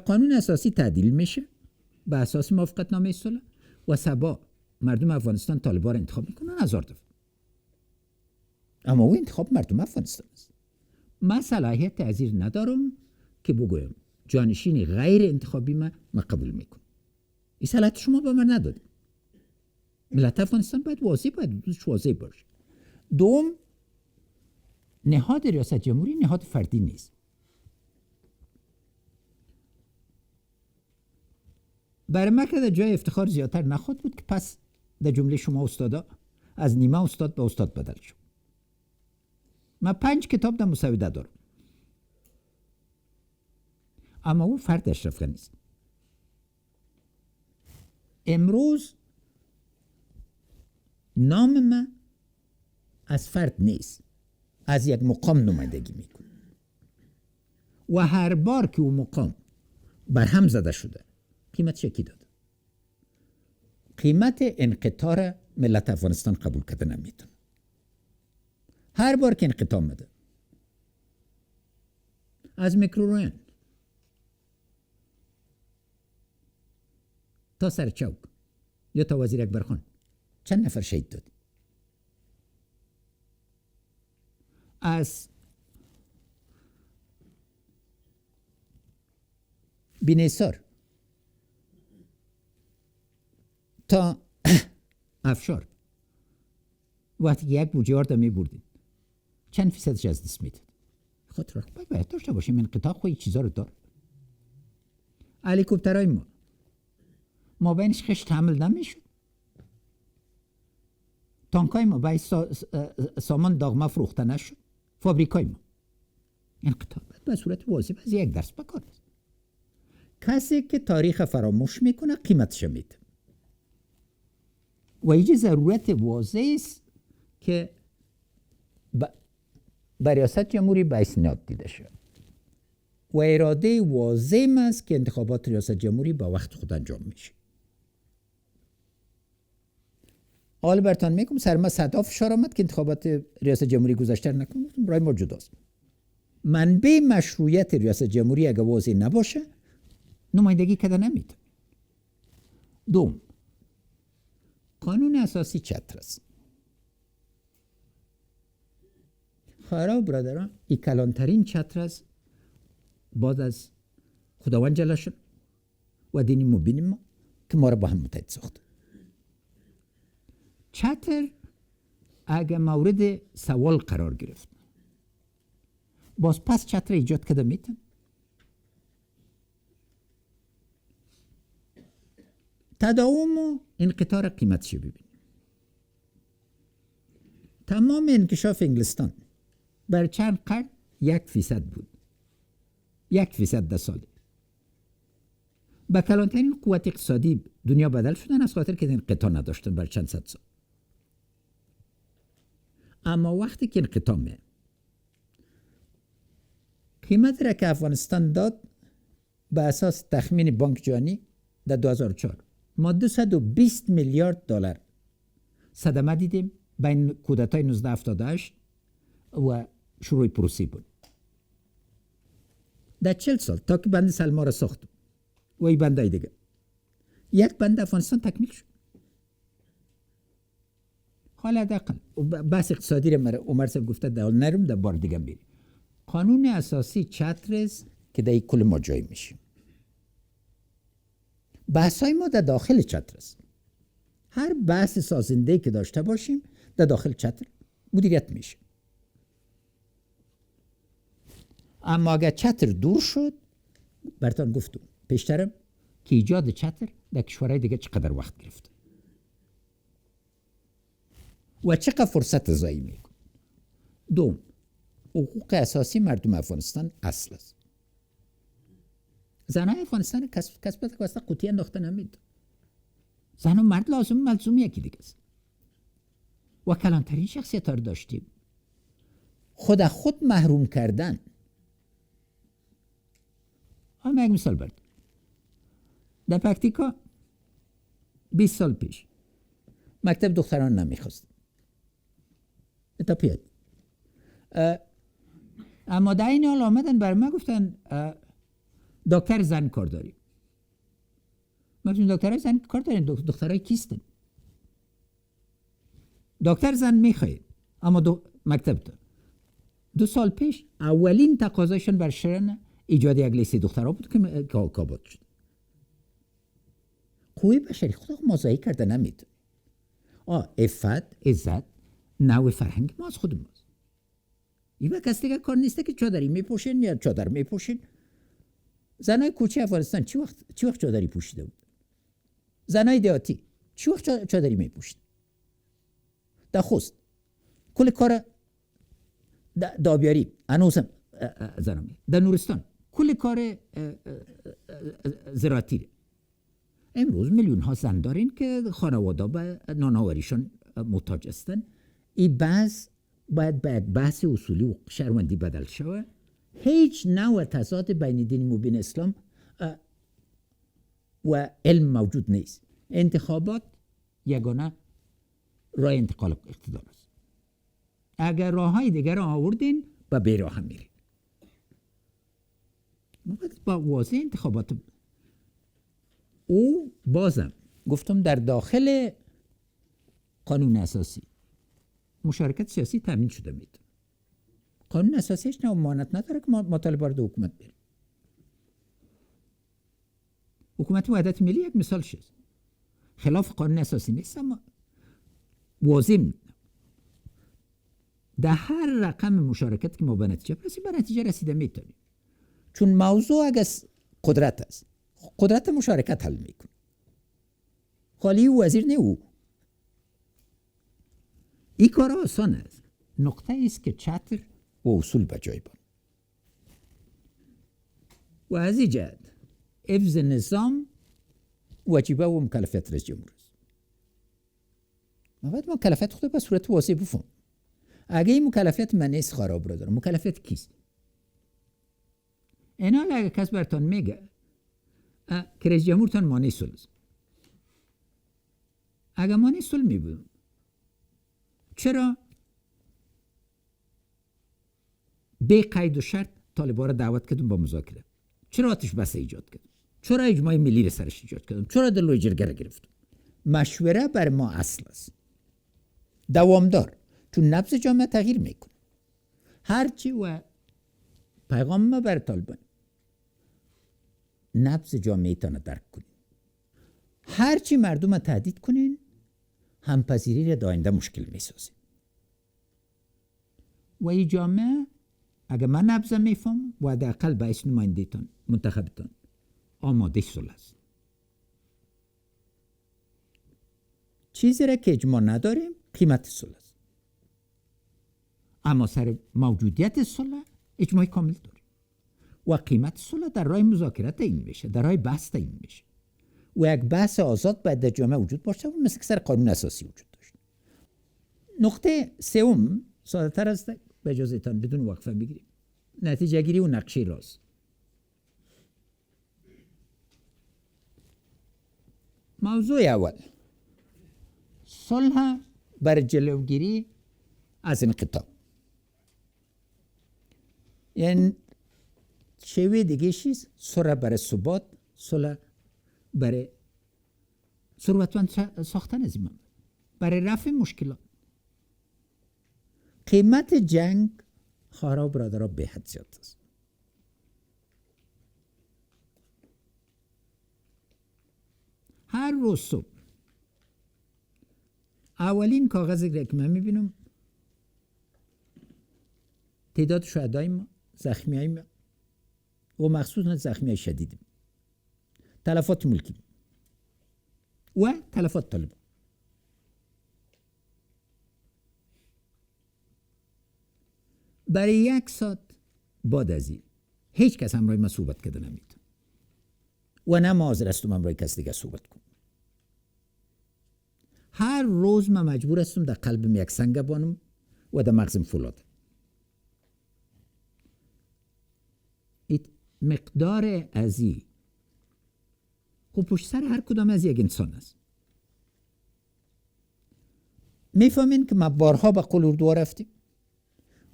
قانون اساسی تعدیل میشه به اساس موافقتنامه صلح و سبا مردم افغانستان طالبان انتخاب میکنن 1000 دفعه. اما او انتخاب مردم افغانستان است. من صلاحیت تعزیر ندارم که بگویم جانشین غیر انتخابی من قبول میکنم. این صلاحیت شما به من ندادید. ملت افغانستان باید واضح باشه. دوم، نهاد ریاست جمهوری نهاد فردی نیست. برای من که در جای افتخار زیادتر نخواد بود که پس در جمله شما استادا از نیمه استاد به استاد بدل شد. من 5 کتاب در مسوده دارم. اما او فرد اشرف غنی است. امروز نام من از فرد نیست، از یک مقام نمایندگی میکنه و هر بار که اون مقام برهم زده شده قیمت یکی داده. قیمت انقطاع ملت افغانستان قبول کرده نمیتونه. هر بار که انقطاع مده از میکروروین تا سرچوک یا تا وزیر اکبرخان چند نفر شهید داد؟ از بینیسار تا افشار وقتی یک بودجه ها می بردین چند فیصدش از دست میداد؟ خاطر باید داشته باشیم انقطاع خواهی چیزا رو دار. هلیکوپترهای ما بینش خشت حمل نمیشد. تانکای ما باید سامان داغمه فروخته نشد. فابریکای ما انقطاع باید به صورت واضح از یک درس بکار است. کسی که تاریخ فراموش میکنه قیمتش میده و اینجا ضرورت واضح است که به ریاست جمهوری به اسناد دیده شد و اراده واضح است که انتخابات ریاست جمهوری با وقت خود انجام میشه. حال برتان میگم سر ما صدا فشار آمد که انتخابات ریاست جمهوری گذشته نکنم، برای ما جداست. منبع مشروعیت ریاست جمهوری اگه واضح نباشه نمایندگی کده نمیده. دوم، قانون اساسی چتر است. خراب برادران، این کلانترین چتر است بعد از خداوند جل شأنه و دین مبین ما که ما را با هم متحد ساخته. چتر اگه مورد سوال قرار گرفت باز پس چتر ایجاد کده میتن. تداوم و انقطاع قیمتش ببینیم. تمام انکشاف انگلستان بر چند قرن 1% بود. 1% در ساله. با کلانترین قوت اقتصادی دنیا بدل شدن از خاطر که انقطاع نداشتن بر چند صد سال. اما وقتی که انقطاع میاد قیمت را که افغانستان داد به اساس تخمین بانک جهانی در 2004 ما 220 میلیارد دلار صدمه دیدیم بین کودتای 1978 و شروع پروسی بود. در 40 سال تا که بند سلما را ساختم و این بندهای دیگه یک بند افغانستان تکمیل شد. حالا دقیقا بحث اقتصادی را عمر صاحب گفته در حال نرم در بار دیگه میریم. قانون اساسی چتر است که در کل ما جای میشیم. بحثای ما در داخل چتر است. هر بحث سازنده که داشته باشیم در داخل چتر مدیریت میشه. اما اگر چتر دور شد براتون گفتم پیشترم که ایجاد چتر در کشورهای دیگه چقدر وقت گرفت و چقدر فرصت ضایع میکنه. دوم، حقوق اساسی مردم افغانستان اصل است. زنهای افغانستان کسبت واسه قوطی انداخته نمید. زن و مرد ملزوم یکی دیگه است. و کلانترین شخصیت ها رو داشتیم. خود محروم کردن. من یک مثال برد. در پکتیکا 20 سال پیش مکتب دختران نمیخواست. تا پیاد اما در این حال آمدن بر من گفتن دکتر زن کار داریم. ما گفتیم دکترای زن کار داریم، دخترای کیستن؟ دکتر زن میخواید اما مکتب دار. 2 سال پیش اولین تقاضایشون بر شرن ایجاد یک لیست دخترها بود که کاباد شد. قوی بشری خدا مازایی کرده نمیتونه. عفت، عزت، نوع فرهنگ ما از خود ماست. این کس دیگه کار نیسته که چادری میپوشین یا چادر میپوشین. زنای کوچه افغانستان چی وقت چادری پوشیده بود؟ زنای دیهاتی چی وقت چادری میپوشید؟ در خوست کل کار دابیاری هنوزم زنمی. در نورستان کل کار زراعتی. امروز میلیون ها زن دارین که خانواده به نانآوریشان محتاج هستند. این باید بحث اصولی و شرمندی بدل شود. هیچ نوع تضاد بین دین مبین اسلام و علم موجود نیست. انتخابات یگانه راه انتقال اقتدار است. اگر راه های دیگر را آوردین با بیراه هم میرین. ما باید با واضح انتخابات او بازم گفتم در داخل قانون اساسی مشارکت سیاسی تامین شده میتونه. قانون اساسیش نه مانعت نداره که مطالبه رو حکومت بریم. حکومت وحدت ملی یک مثال شد. خلاف قانون اساسی نیست اما واضح میدونم. در هر رقم مشارکت که ما به نتیجه رسیده میتونیم. چون موضوع اگر قدرت است، قدرت مشارکت حل میکنه. خالی وزیر نه او. این کار آسان است. نقطه است که چتر و اصول بجای بان. و از این جهت حفظ نظام واجبه و مکلفیت رئیس جمهور است. ما باید مکلفیت خود به صورت واضح بفهم. اگه این مکلفیت من نیست خراب را دارم، مکلفیت کیست؟ اینا اگه کس برتان میگه که رئیس جمهورتان مانع صلح است. اگه مانع صلح میبودم چرا به قید و شرط طالبان را دعوت کردم با مذاکره؟ چرا آتش بس ایجاد کردم؟ چرا اجماع ملی را سرش ایجاد کردم؟ چرا دلوی جرگه را گرفتم؟ مشوره بر ما اصل است. دوامدار. چون نبض جامعه تغییر میکنه. هرچی و پیغام ما بر طالبان نبض جامعه تانه درک کنین. هرچی مردم تهدید کنین همپذیری را داینده مشکل میسازیم. و این جامعه اگر من نبض میفهم و حداقل باعث نماینده‌تان منتخبتان آماده صلح است. چیزی را که اجماع نداریم قیمت صلح است. اما سر موجودیت صلح اجماع کامل داریم. و قیمت صلح در راه مذاکرات این میشه، در راه بحث این میشه. و یک بحث آزاد باید در جامعه وجود باشه و مثل که سر قانون اساسی وجود داشت. نقطه سوم ساده تر است، به اجازهتان بدون وقفه بگیریم. نتیجه گیری و نقشه راست. موضوع اول صلح بر جلوگیری از انقطاع. یعنی شیوه دیگه چیز صلح برای ثبات، صلح برای ثروتمند ساختن از این برای رفع مشکلات. قیمت جنگ خارا برادرها به حد زیاد است. هر روز صبح اولین کاغذی که من میبینم تعداد شهدای ما، زخمی های ما و مخصوصا زخمی های شدید، تلفات ملکی و تلفات طالبان. برای 1 ساعت بعد از این هیچ کس همراه من صحبت کرده نمید و نه ما حاضر هستم همراه کس دیگه صحبت کنم. هر روز من مجبور هستم در قلبم یک سنگ بانم و در مغزم فولاد. مقدار ازی خب پشت سر هر کدام از یک انسان است. میفهمین که ما بارها به قول اردوها رفتیم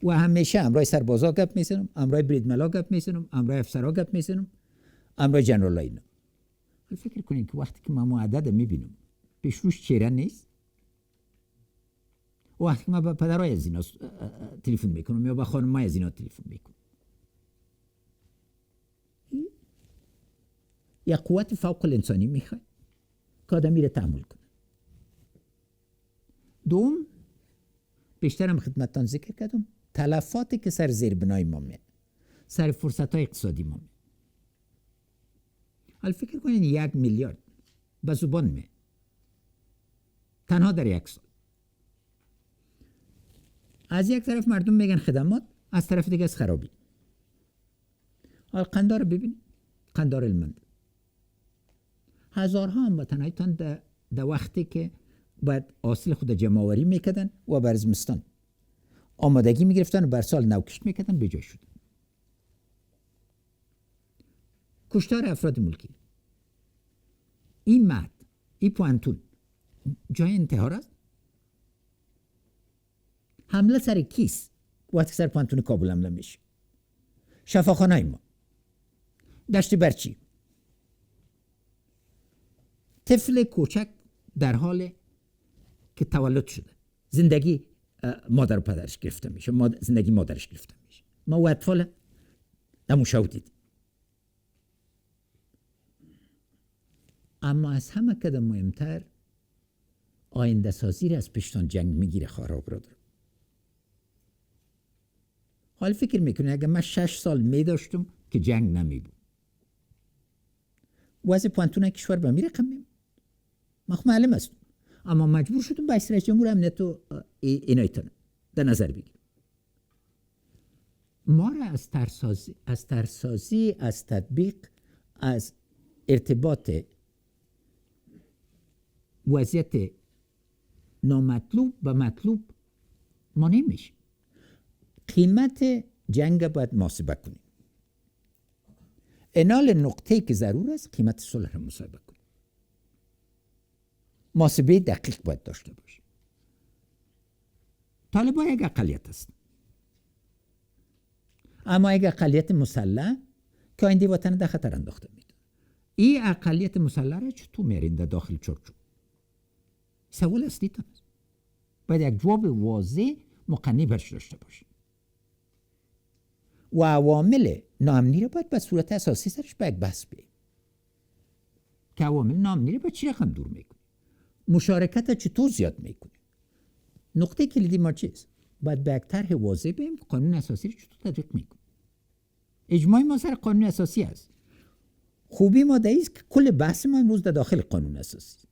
و همیشه امرای سربازا گپ میزنم، امرای بریدملا گپ میزنم، امرای افسرا گپ میزنم، امرای جنرالا اینا. فکر کنین که وقتی که من معدد میبینم پیش روش چهره نیست، وقتی که من به پدرای از اینا تلفن میکنم یا به خانمای از اینا تلفن میکنم، یا قوت فوق الانسانی میخواد که آدم میره تحمل کنه. دوم، بیشترم خدمتتان ذکر کردم، تلفاتی که سر زیربنای ما میاد، سر فرصت‌های اقتصادی ما میاد. حالا فکر کنین 1 میلیارد به زبان میاد تنها در 1 سال. از یک طرف مردم میگن خدمات، از طرف دیگه از خرابی. حالا قندار ببین، قندار المند، هزارها هموطنایتان در وقتی که باید حاصل خود جمع‌آوری میکردن و بر زمستان آمادگی میگرفتن و بر سال نوکشت میکردن، بجای شدن. کشتار افراد ملکی. این مهد، این پوانتون جای انتحار است؟ حمله سر کیست؟ وقتی سر پوانتون کابل حمله میشه. شفاخانه ما، دشت برچی، طفل کوچک در حال که تولد شده، زندگی مادر و پدرش گرفته میشه، زندگی مادرش گرفته میشه. ما و اطفال نموشاو دیدیم. اما از همه کده مهمتر آینده سازی را از پشتان جنگ میگیره. خارا برادر، حال فکر میکنه اگر من 6 سال میداشتم که جنگ نمیبود، وضع پوانتون کشور به می رقم میمون. من خب معلم هستم، اما مجبور شدم با رئیس جمهور امنیت و اینایتان در نظر بگیرم. ما را از ترسازی، از تطبیق، از ارتباط وضعیت نامطلوب به مطلوب ما نمیشه. قیمت جنگ باید محاسبه کنیم. انال نقطه‌ای که ضرور است قیمت صلح را محاسبه کنیم. محاسبه دقیق باید داشته باشیم. طالبان یک اقلیت است، اما یک اقلیت مسلح که آینده وطن در خطر انداخته میده. این اقلیت مسلح را چطور میارین در داخل چارچوب؟ سوال اصلی تان است. باید یک جواب واضح مقنع برش داشته باشیم و عوامل ناامنی را باید به صورت اساسی سرش به یک بحث بیاییم که عوامل ناامنی را به چی رقم دور میکنیم، مشارکت چطور زیاد میکنیم. نقطه کلیدی ما چیست؟ باید به یک طرح واضح بیاییم که قانون اساسی را چطور تطبیق میکنیم. اجماع ما سر قانون اساسی است. خوبی ما در است که کل بحث ما امروز در داخل قانون اساسی.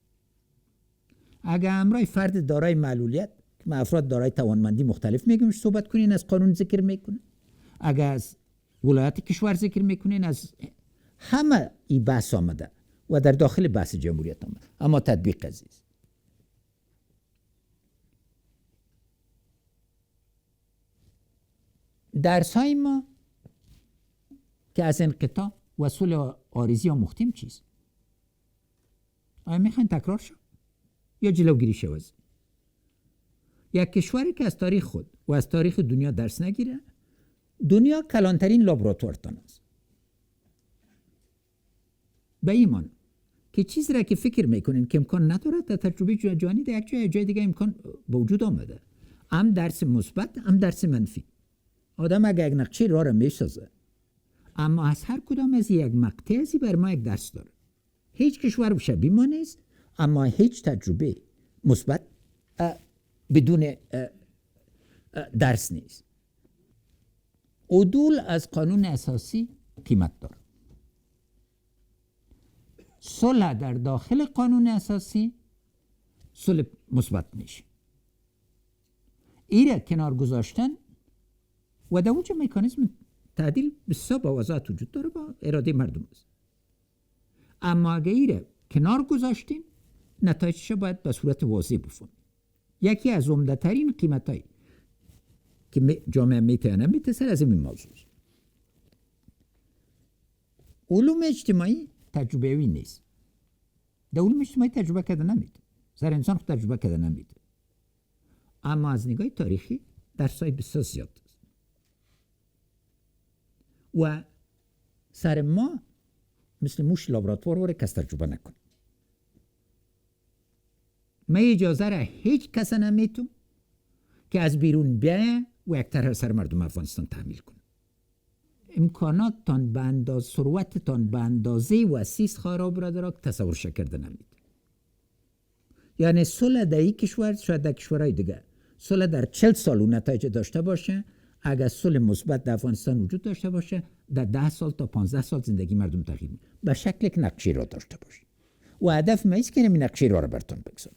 اگر امرای فرد دارای معلولیت که افراد دارای توانمندی مختلف میگیم صحبت کنین، از قانون ذکر میکنین. اگر از ولایت کشور ذکر میکنین، از همه این بحث آمده و در داخل بحث جمهوریت آمده، اما تطبیق عزیز. درس های ما که از انقطاع و صلح عارضی آموختیم چیست؟ آیا میخواین تکرار شد یا جلوگیری شود؟ یک کشوری که از تاریخ خود و از تاریخ دنیا درس نگیره، دنیا کلانترین لابراتوارتان است. به ایمان که چیزی را که فکر میکنین که امکان ندارد در تجربه جهانی در یک جای دیگه امکان به وجود آمده، هم درس مثبت هم درس منفی. آدم اگر یک نقشه راه را میسازه، اما از هر کدام از یک مقطع ازی بر ما یک درس داره. هیچ کشور شبیه ما نیست، اما هیچ تجربه مثبت بدون درس نیست. عدول از قانون اساسی قیمت داره. صلح در داخل قانون اساسی صلح مثبت میشه. ایره کنار گذاشتن و در اونجا مکانیزم تعدیل بسیار با وضاحت وجود داره، با اراده مردم است. اما اگه ایره کنار گذاشتیم، نتایجش باید به صورت واضح بفهمیم. یکی از عمده ترین قیمتایی که جامعه میتونه میتسر از این موضوع. علوم اجتماعی تجربه‌ای نیست. در علوم اجتماعی تجربه کرده نمیده. سر انسان خود تجربه کرده نمیده. اما از نگاه تاریخی درسای بسیار زیاد است. و سر ما مثل موش لابراتوار وره کس تجربه نکن. من اجازه را هیچ کس نمیتون که از بیرون بیایه و یک طرح سر مردم افغانستان تحمیل کنه. امکاناتتان به اندازه، ثروتتان به اندازه وسیس خراب برادر که تصور کرده نمیتون. یعنی صلح در یک کشور، شاید در کشورهای دیگه صلح در 40 سال اون نتایج داشته باشه. اگر صلح مثبت در افغانستان وجود داشته باشه، در 10 سال تا 15 سال زندگی مردم تغییر میکنه. به شکل یک نقشه را داشته باشه. و هدف ما است که این نقشه را براتون بگذارم.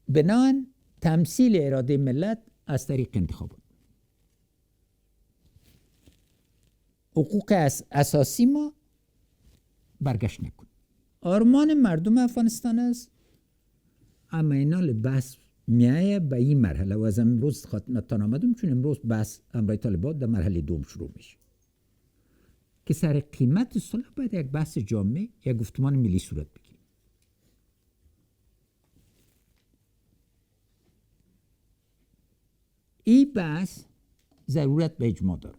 بنان تمثیل اراده ملت از طریق انتخابات. حقوق اساسی ما برگشت نکن. آرمان مردم افغانستان است، اما اینال بحث میایه به این مرحله و از امروز خاتمتان آمدم، چون امروز بحث امرای طالبان در مرحله دوم شروع میشه که سر قیمت صلح باید یک بحث جامع، یک گفتمان ملی صورت بگیره. این بحث ضرورت به اجماع داره.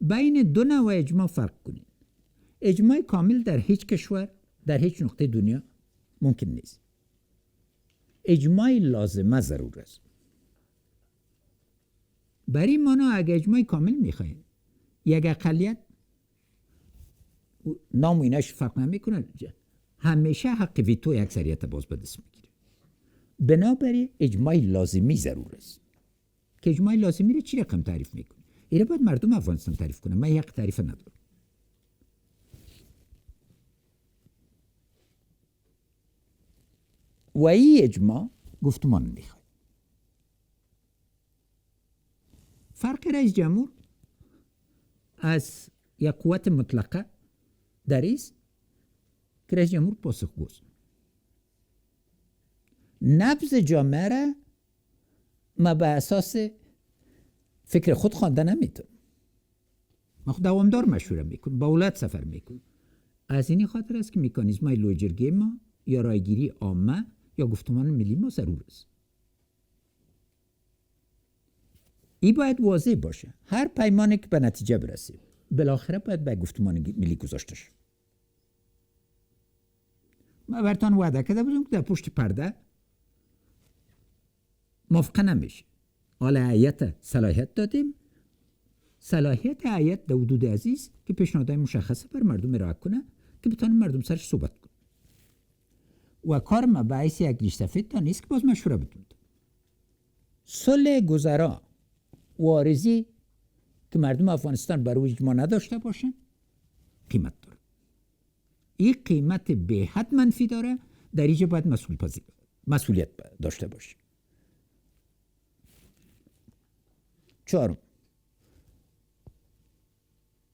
بین دو نوع اجماع فرق کنید. اجماع کامل در هیچ کشور، در هیچ نقطه دنیا ممکن نیست. اجماع لازمه ضرور است. برای ما اگر اجماع کامل میخوایم، یک اقلیت نام و ایناش فرق نمیکنه، همیشه حق ویتو اکثریت باز به دست میگیره. بنابراین اجماع لازمی ضرور است. که اجماع لازمی رو چی رقم تعریف میکنه؟ این باید مردم افغانستان تعریف کنه. من یک تعریف ندارم. و این اجماع گفتمان میخواد. فرق رئیس جمهور از یک قوت مطلقه در است که رئیس جمهور پاسخگوست. نبض جامعه را ما به اساس فکر خود خوانده نمیتونم. ما خود دوامدار مشوره میکنم، با اولاد سفر میکنم. از این خاطر است که مکانیزمای لوجرگی ما یا رایگیری عامه یا گفتمان ملی ما ضرور است. این باید واضح باشه. هر پیمانی که به نتیجه برسه بالاخره باید به گفتمان ملی گذاشته شه. ما براتون وعده کرده بودم که در پشت پرده موافقه نمیشه. حالا هیئت صلاحیت دادیم. صلاحیت هیئت در حدود عزیز که پیشنهادهای مشخصه بر مردم ارائه کنه که بتونه مردم سرش صحبت کنه. و کار ما باعث یک ریش سفید تا نیست که باز مشوره بدون. صلح گذرا و آرزی که مردم افغانستان برای اجماع نداشته باشن قیمت داره. این قیمت به حد منفی داره. در اینجا باید مسئولیت داشته باشه. چهارم،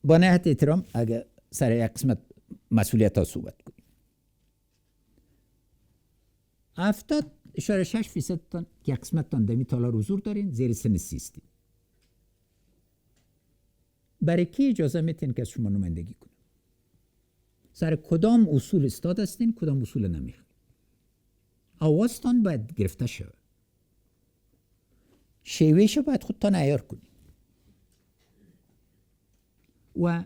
با نهایت احترام اگر سر یک قسمت مسئولیت ها صحبت کنیم. 70.6% تان که یک قسمت تان دمی تالار حضور دارین زیر سن 30 است. برای کی اجازه میتین که از شما نمایندگی کنه؟ سر کدام اصول استاد هستین، کدام اصول نمیخواد؟ آوازتان باید گرفته شود. شیوهش باید خودتان عیار کنید. و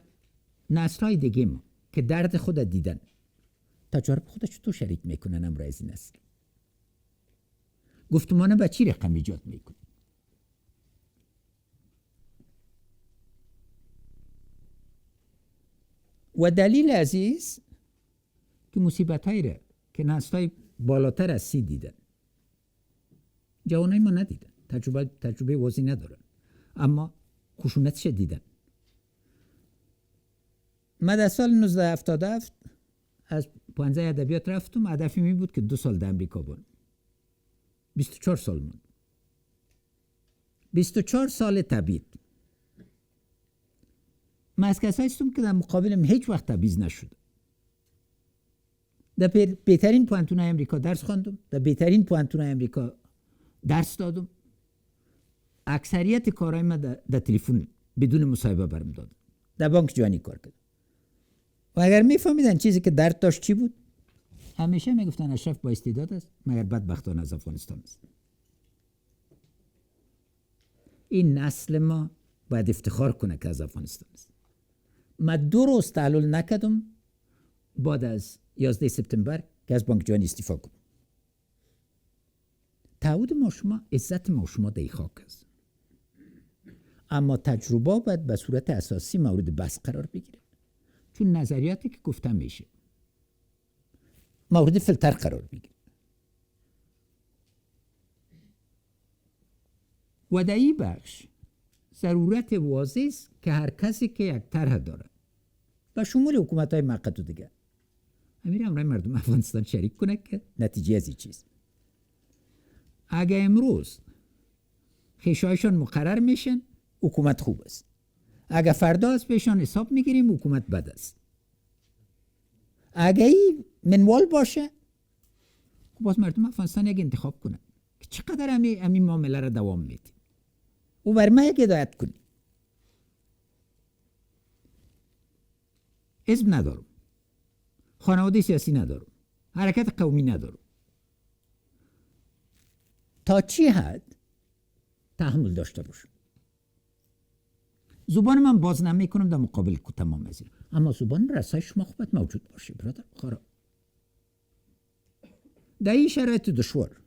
نسل‌های دیگه ما که درد خود دیدن تجارب خودش تو شریک میکنن امروز از این نسل. گفتمانه با چی رقم ایجاد میکنه؟ و دلیل عزیز که مصیبت هایی را که نسل‌های بالاتر از 30 دیدن جوانای ما ندیدن. تجربه واضحی ندارن اما خشونتش دیدن. من در سال 1977 از پانزه ادبیات رفتم. هدفی می بود که 2 سال در امریکا بمونم. 24 سال موند. 24 سال تبعید. من از کسایی هستم که در مقابلم هیچ وقت تبعیض نشد. در بهترین پوانتون‌های امریکا درس خواندم. در بهترین پوانتون‌های امریکا درس دادم. اکثریت کارهای من در تلفن بدون مصاحبه برام دادم. در بانک جوانی کار کردم. و اگر میفهمیدن چیزی که درد داشت چی بود، همیشه میگفتن اشرف با استعداد است مگر بدبختانه از افغانستان است. این نسل ما باید افتخار کنه که از افغانستان است. من 2 روز تحلیل نکردم بعد از 11 سپتامبر که از بانک جهانی استعفا کنم. تعهد ما شما، عزت ما شما در خاک است. اما تجربه باید به صورت اساسی مورد بحث قرار بگیره. چون نظریاتی که گفتم میشه مورد فیلتر قرار بگیره. و در این بخش ضرورت واضح است که هر کسی که یک طرح داره و شمول حکومت‌های موقت و دیگر امیر امرای مردم افغانستان شریک کنه که نتیجه از این چیز. اگه امروز خیشایشان مقرر میشن حکومت خوب است. اگه فردا از بهشان حساب میگیریم حکومت بد است. اگه این منوال باشه خب باز مردم افغانستان یک انتخاب کنن که چقدر همین معامله را دوام میدیم و بر ما یک هدایت کنیم. حزب ندارم، خانواده سیاسی ندارم، حرکت قومی ندارم. تا چی حد تحمل داشته باشم؟ زبان من باز نمیکنم در مقابل تمام از این، اما زبان رسای شما خوبت موجود باشه برادر بخارا. در این شرایط دشوار،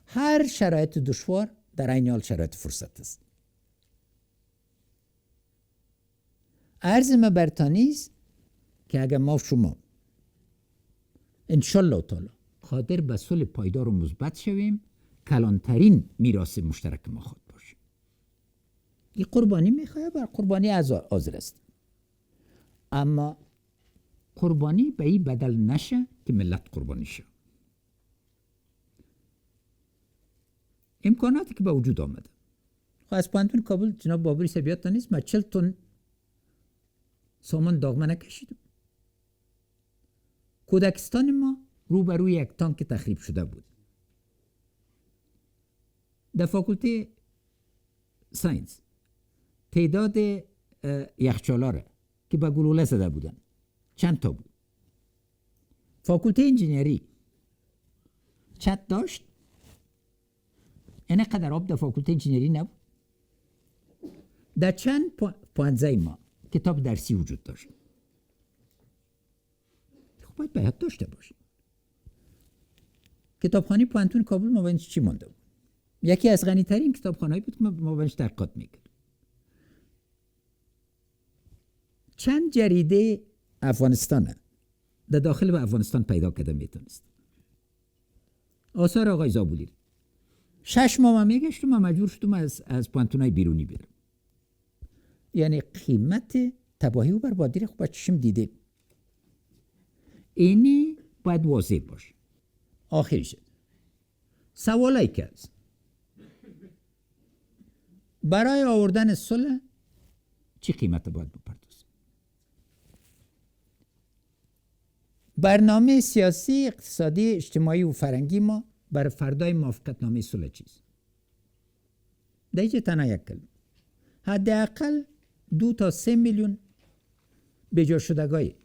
هر شرایط دشوار در این حال شرایط فرصت است. عرض ما برتانی است که اگر ما شما انشالله تعالی قادر به صلح پایدار و مثبت شویم، کلانترین میراث مشترک ما خواهد باشه. این قربانی میخواد، بر قربانی حاضر است، اما قربانی به این بدل نشه که ملت قربانی شه. امکاناتی که به وجود آمده، خب از پانتون کابل جناب بابری سبیات نیست، من 40 تن سامان داغمه نکشیدم. کودکستان ما روبروی یک تانک تخریب شده بود. در فاکولته ساینس تعداد یخچال‌ها که با گلوله زده بودن چند تا بود. فاکولته انجینری چت داشت، اینقدر آب در فاکولته انجینری نبود. در چند پوانزه ما کتاب درسی وجود داشت. خب باید بیاد داشته باشیم. کتابخانه پانتون کابل ما بینش چی مونده بود؟ یکی از غنی ترین کتابخانه‌ای بود که ما بینش تحقیقات میکرد. چند جریده افغانستانه در داخل به افغانستان پیدا کرده میتونست. آثار آقای زابولی 6 ماه میگشتم، من مجبور شدم از پانتونای بیرونی برم. یعنی قیمت تباهی و بربادی رو خوب چشم دیده. اینی باید واضح باشه. آخر شد سوالایی که هست برای آوردن صلح چی قیمت باید بپردازیم؟ برنامه سیاسی، اقتصادی، اجتماعی و فرنگی ما برای فردای موافقتنامه صلح چیست؟ در اینجا تنها یک کلمه، حداقل 2 تا 3 میلیون بجا شدگای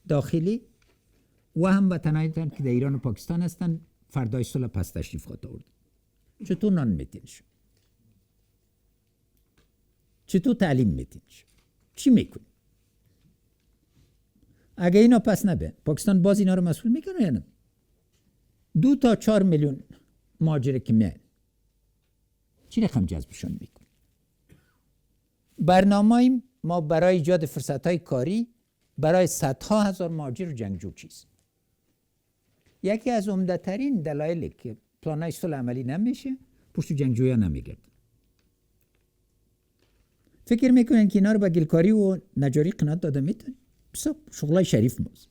داخلی و هموطنانتان که در ایران و پاکستان هستند فردای صلح پس تشریف خواهد آورد. چطور نان میتینش؟ چطور تعلیم میتینش؟ چی میکنی؟ اگه اینا پس نبه پاکستان باز اینا رو مسئول میکنه یا نه؟ 2 تا 4 میلیون مهاجر که میان چی رقم جذبشون میکنه؟ برنامه ما برای ایجاد فرصت‌های کاری برای صدها هزار مهاجر و جنگجو چیست؟ یکی از عمده‌ترین دلایلی که پلان‌های صلح عملی نمیشه پشت جنگجویا نمیگرد. فکر میکنن که اینا رو با گلکاری و نجاری قناعت داده میتونن؟ بسا شغلای شریف ماست.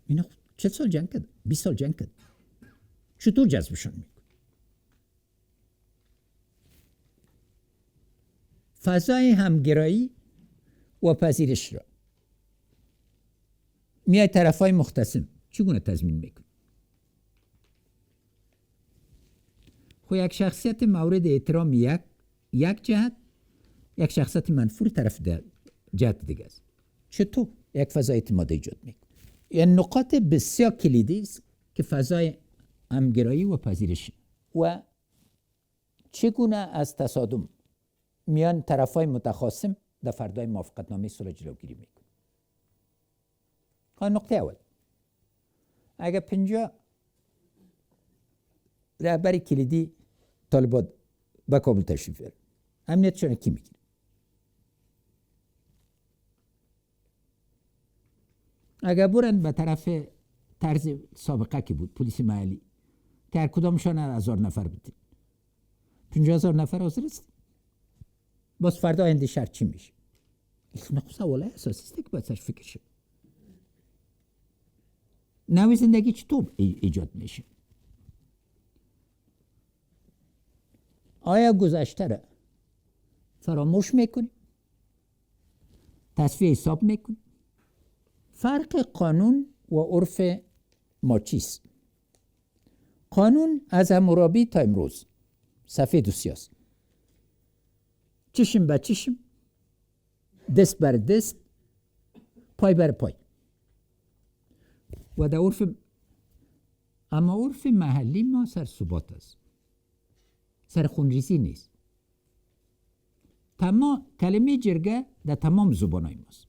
اینا 40 سال جنگ کرد، 20 سال جنگ کرد. چطور جذبشون میکنه؟ فضای همگرایی و پذیرش را میای طرفای مختصم چگونه تضمین میکنه؟ خو یک شخصیت مورد احترام یک جهت، یک شخصیت منفور طرف جهت دیگه است. چطور یک فضای اعتماد ایجاد میکنه؟ این نقاط بسیار کلیدی است که فضای همگرایی و پذیرش و چگونه از تصادم میان طرفای متخاصم در فردای موافقتنامه صلح جلوگیری میکنه. نقطه اول، اگر 50 رهبر کلیدی طالبان به کابل تشریف بیارن، امنیتشون کی میگیره؟ اگر برن به طرف طرز سابقه که بود پلیس محلی که هر کدامشان 1000 نفر بودیم، 50,000 نفر حاضر است، باز فردا آینده شهر چی میشه؟ این سوال اساسی است که باید سرش فکر شه. نوع زندگی چطور ایجاد میشه؟ آیا گذشته را فراموش میکنی؟ تصفیه حساب میکنی؟ فرق قانون و عرف ما چیست؟ قانون از حمورابی تا امروز سفید و سیاست، چشم به چشم، دست بر دست، پای بر پای و در عرف، اما عرف محلی ما سر ثبات است، سر خونریزی نیست. تمام کلمه جرگه در تمام زبانهای ماست،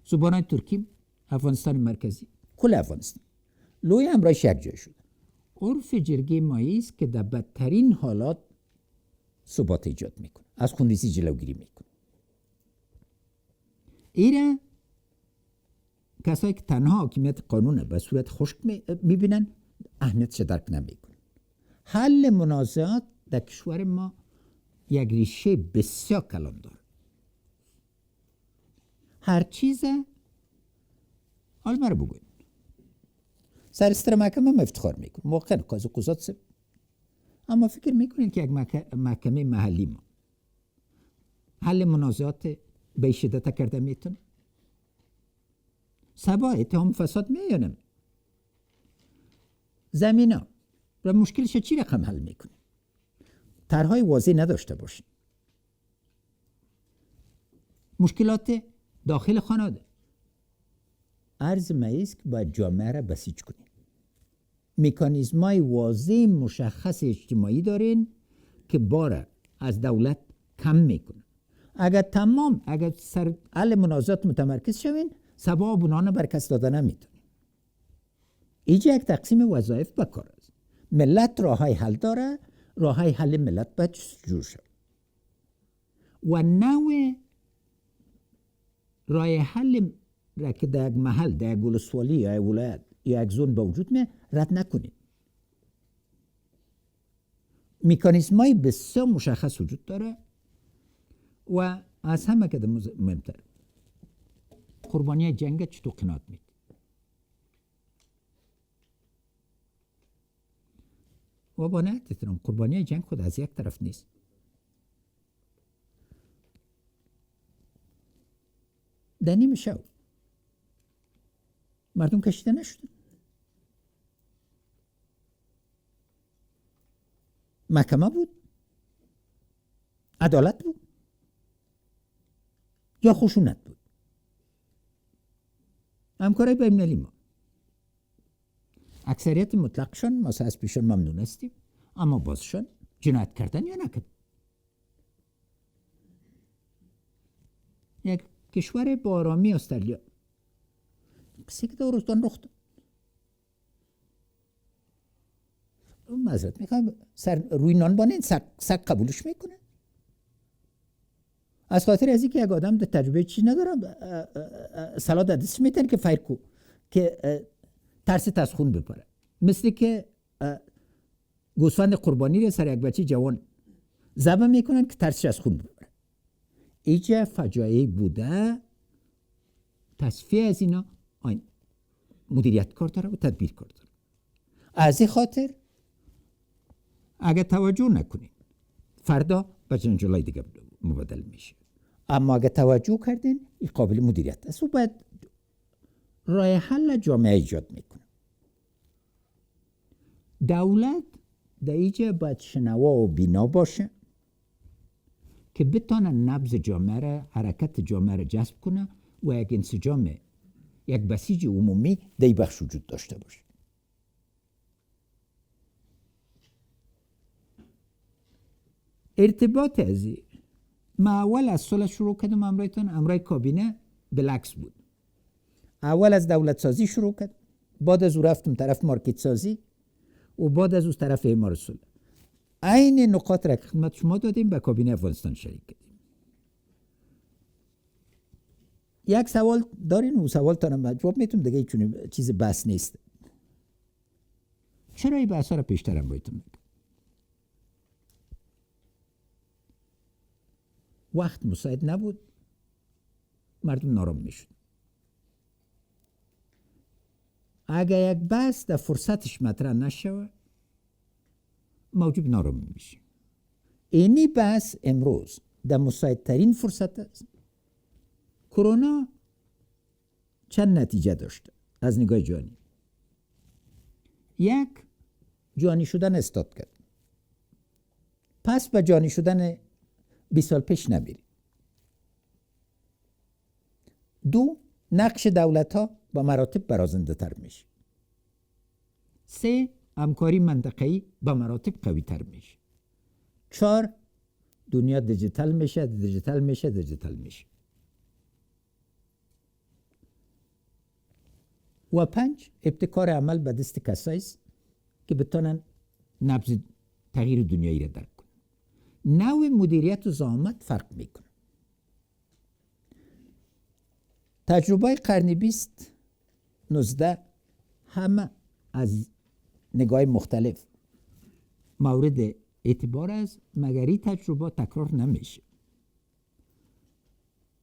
زبانهای ترکی، افغانستان مرکزی، کل افغانستان، لوی امرایش یک جای شده. عرف جرگه مایی است که در بدترین حالات ثبات ایجاد میکنه، از خونریزی جلوگیری میکنه. ایره کسایی که تنها حاکمیت قانون به صورت خشک میبینن اهمیتش درک نمیکنن. حل منازعات در کشور ما یک ریشه بسیار کلان داره. هر چیز حال مرا بگوین سرستر محکمه ما افتخار میکنم، موقع قاضی قضات سب، اما فکر میکنین که یک محکمه محلی ما حل منازعات به شدت کرده میتونه؟ سبا اتهام فساد میانم زمینا و مشکلش چی رقم حل میکنه؟ طرحهای واضح نداشته باشین. مشکلات داخل خانواده عرض مایست که باید جامعه را بسیج کنیم. مکانیزمای واضح مشخص اجتماعی دارین که بار از دولت کم میکنه. اگر سر حل منازعات متمرکز شوین، سبا بنانه بر کس داده نمیتونین. اینجا یک تقسیم وظایف بکار است. ملت راههای حل داره، راههای حل ملت باید جور شد و نوع راه حل را که در یک محل، در یک ولسوالی یا یک ولایت یا یک زون به وجود می رد نکنید. مکانیزمای بسیار مشخص وجود داره و از همه که مهمتر قربانی جنگ چطور قناعت مید. و با نهایت احترام قربانی جنگ خود از یک طرف نیست. در نیم شب مردم کشیده نشدن. محکمه بود، عدالت بود یا خشونت بود. همکارای بین‌المللی ما اکثریت مطلقشان ما از پیشان ممنون هستیم، اما بازشان جنایت کردن یا نکردن. یک کشور با آرامی استرالیا کسی که دورستان رخ داد، معذرت میخوام سر روی نان بانه سگ قبولش میکنه؟ از خاطر از اینکه یک آدم در تجربه چیز ندارم سلاد دستش میتن که فیر کو که ترس از خون بپره، مثل که گوسفند قربانی رو سر یک بچه جوان ذبح میکنن که ترسش از خون بپره. اینجا فجایعی بوده، تصفیه از اینا مدیریت کار داره و تدبیر کار داره. از این خاطر اگر توجه نکنین فردا به جنجالای دیگه مبدل میشه، اما اگر توجه کردین این قابل مدیریت است و باید راه حل جامعه ایجاد میکنه. دولت در اینجا باید شنوا و بینا باشه که بتانه نبض جامعه را، حرکت جامعه را جذب کنه و یک انسجام، یک بسیج عمومی در این بخش وجود داشته باشه. ارتباط از ما اول از صلح شروع کردم امرای کابینه بالعکس بود. اول از دولت سازی شروع کرد، بعد از او رفتم طرف مارکت سازی و بعد از او طرف اعمار صلح. عین نقاط را که خدمت شما دادیم به کابینه افغانستان شریک کردیم. یک سوال دارین و سوالتان جواب میتونم دیگه چون چیز بس نیست. چرا این بحثا را پیشترم بایتون میگم؟ وقت مساعد نبود، مردم نارام میشد. اگر یک بحث در فرصتش مطرح نشود موجب نارام میشه. اینی بحث امروز در مساعدترین فرصت است. کرونا چند نتیجه داشته از نگاه جانی. یک، جانی شدن استاد کرد. پس به جانی شدن 20 سال پیش نمیری. دو، نقش دولت ها با مراتب برازنده تر میشه. سه، همکاری منطقه‌ای با مراتب قوی تر میشه. چهار، دنیا دیجیتال میشه. و پنج، ابتکار عمل به دست کسایی است که بتونن نبض تغییر دنیایی را درک کنن. نوع مدیریت و زعامت فرق میکنه. تجربه قرن 20 19 همه از نگاه مختلف مورد اعتبار است، مگر این تجربه تکرار نمیشه.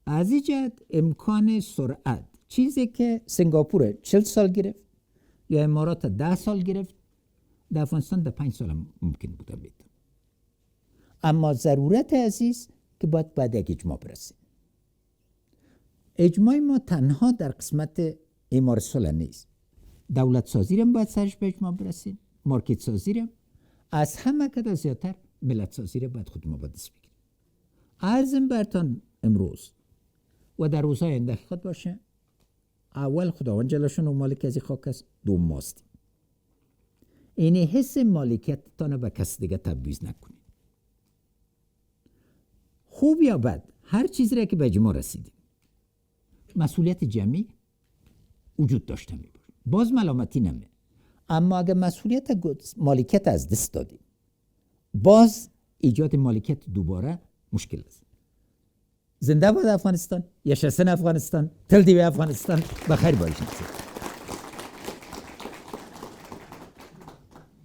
از این جهت امکان سرعت، چیزی که سنگاپور 40 سال گرفت یا امارات 10 سال گرفت، در افغانستان در 5 سال ممکن بوده بید. اما ضرورت عزیز که باید بعد یک اجماع برسیم. اجماع ما تنها در قسمت اعمار صلح نیست. دولت سازی را باید سرش به اجماع برسیم، مارکت سازی را، از همه که زیادتر ملت سازی را باید خود ما باید دست بگیریم. عرضم برتان امروز و در روزهای آینده حقیقت باشه، اول خداوند جلشون و مالک از خاک است، دوم ماست. این حس مالکیت تانه به کس دیگه تبعیض نکنید. خوب یا بد، هر چیزی را که به اجماع رسیدیم، مسئولیت جمعی وجود داشته می باشه. باز ملامتی نمی. اما اگر مسئولیت مالکیت از دست دادیم، باز ایجاد مالکیت دوباره مشکل است. زنده باد افغانستان، یشسن افغانستان، تل دیو افغانستان، بخیر باشید.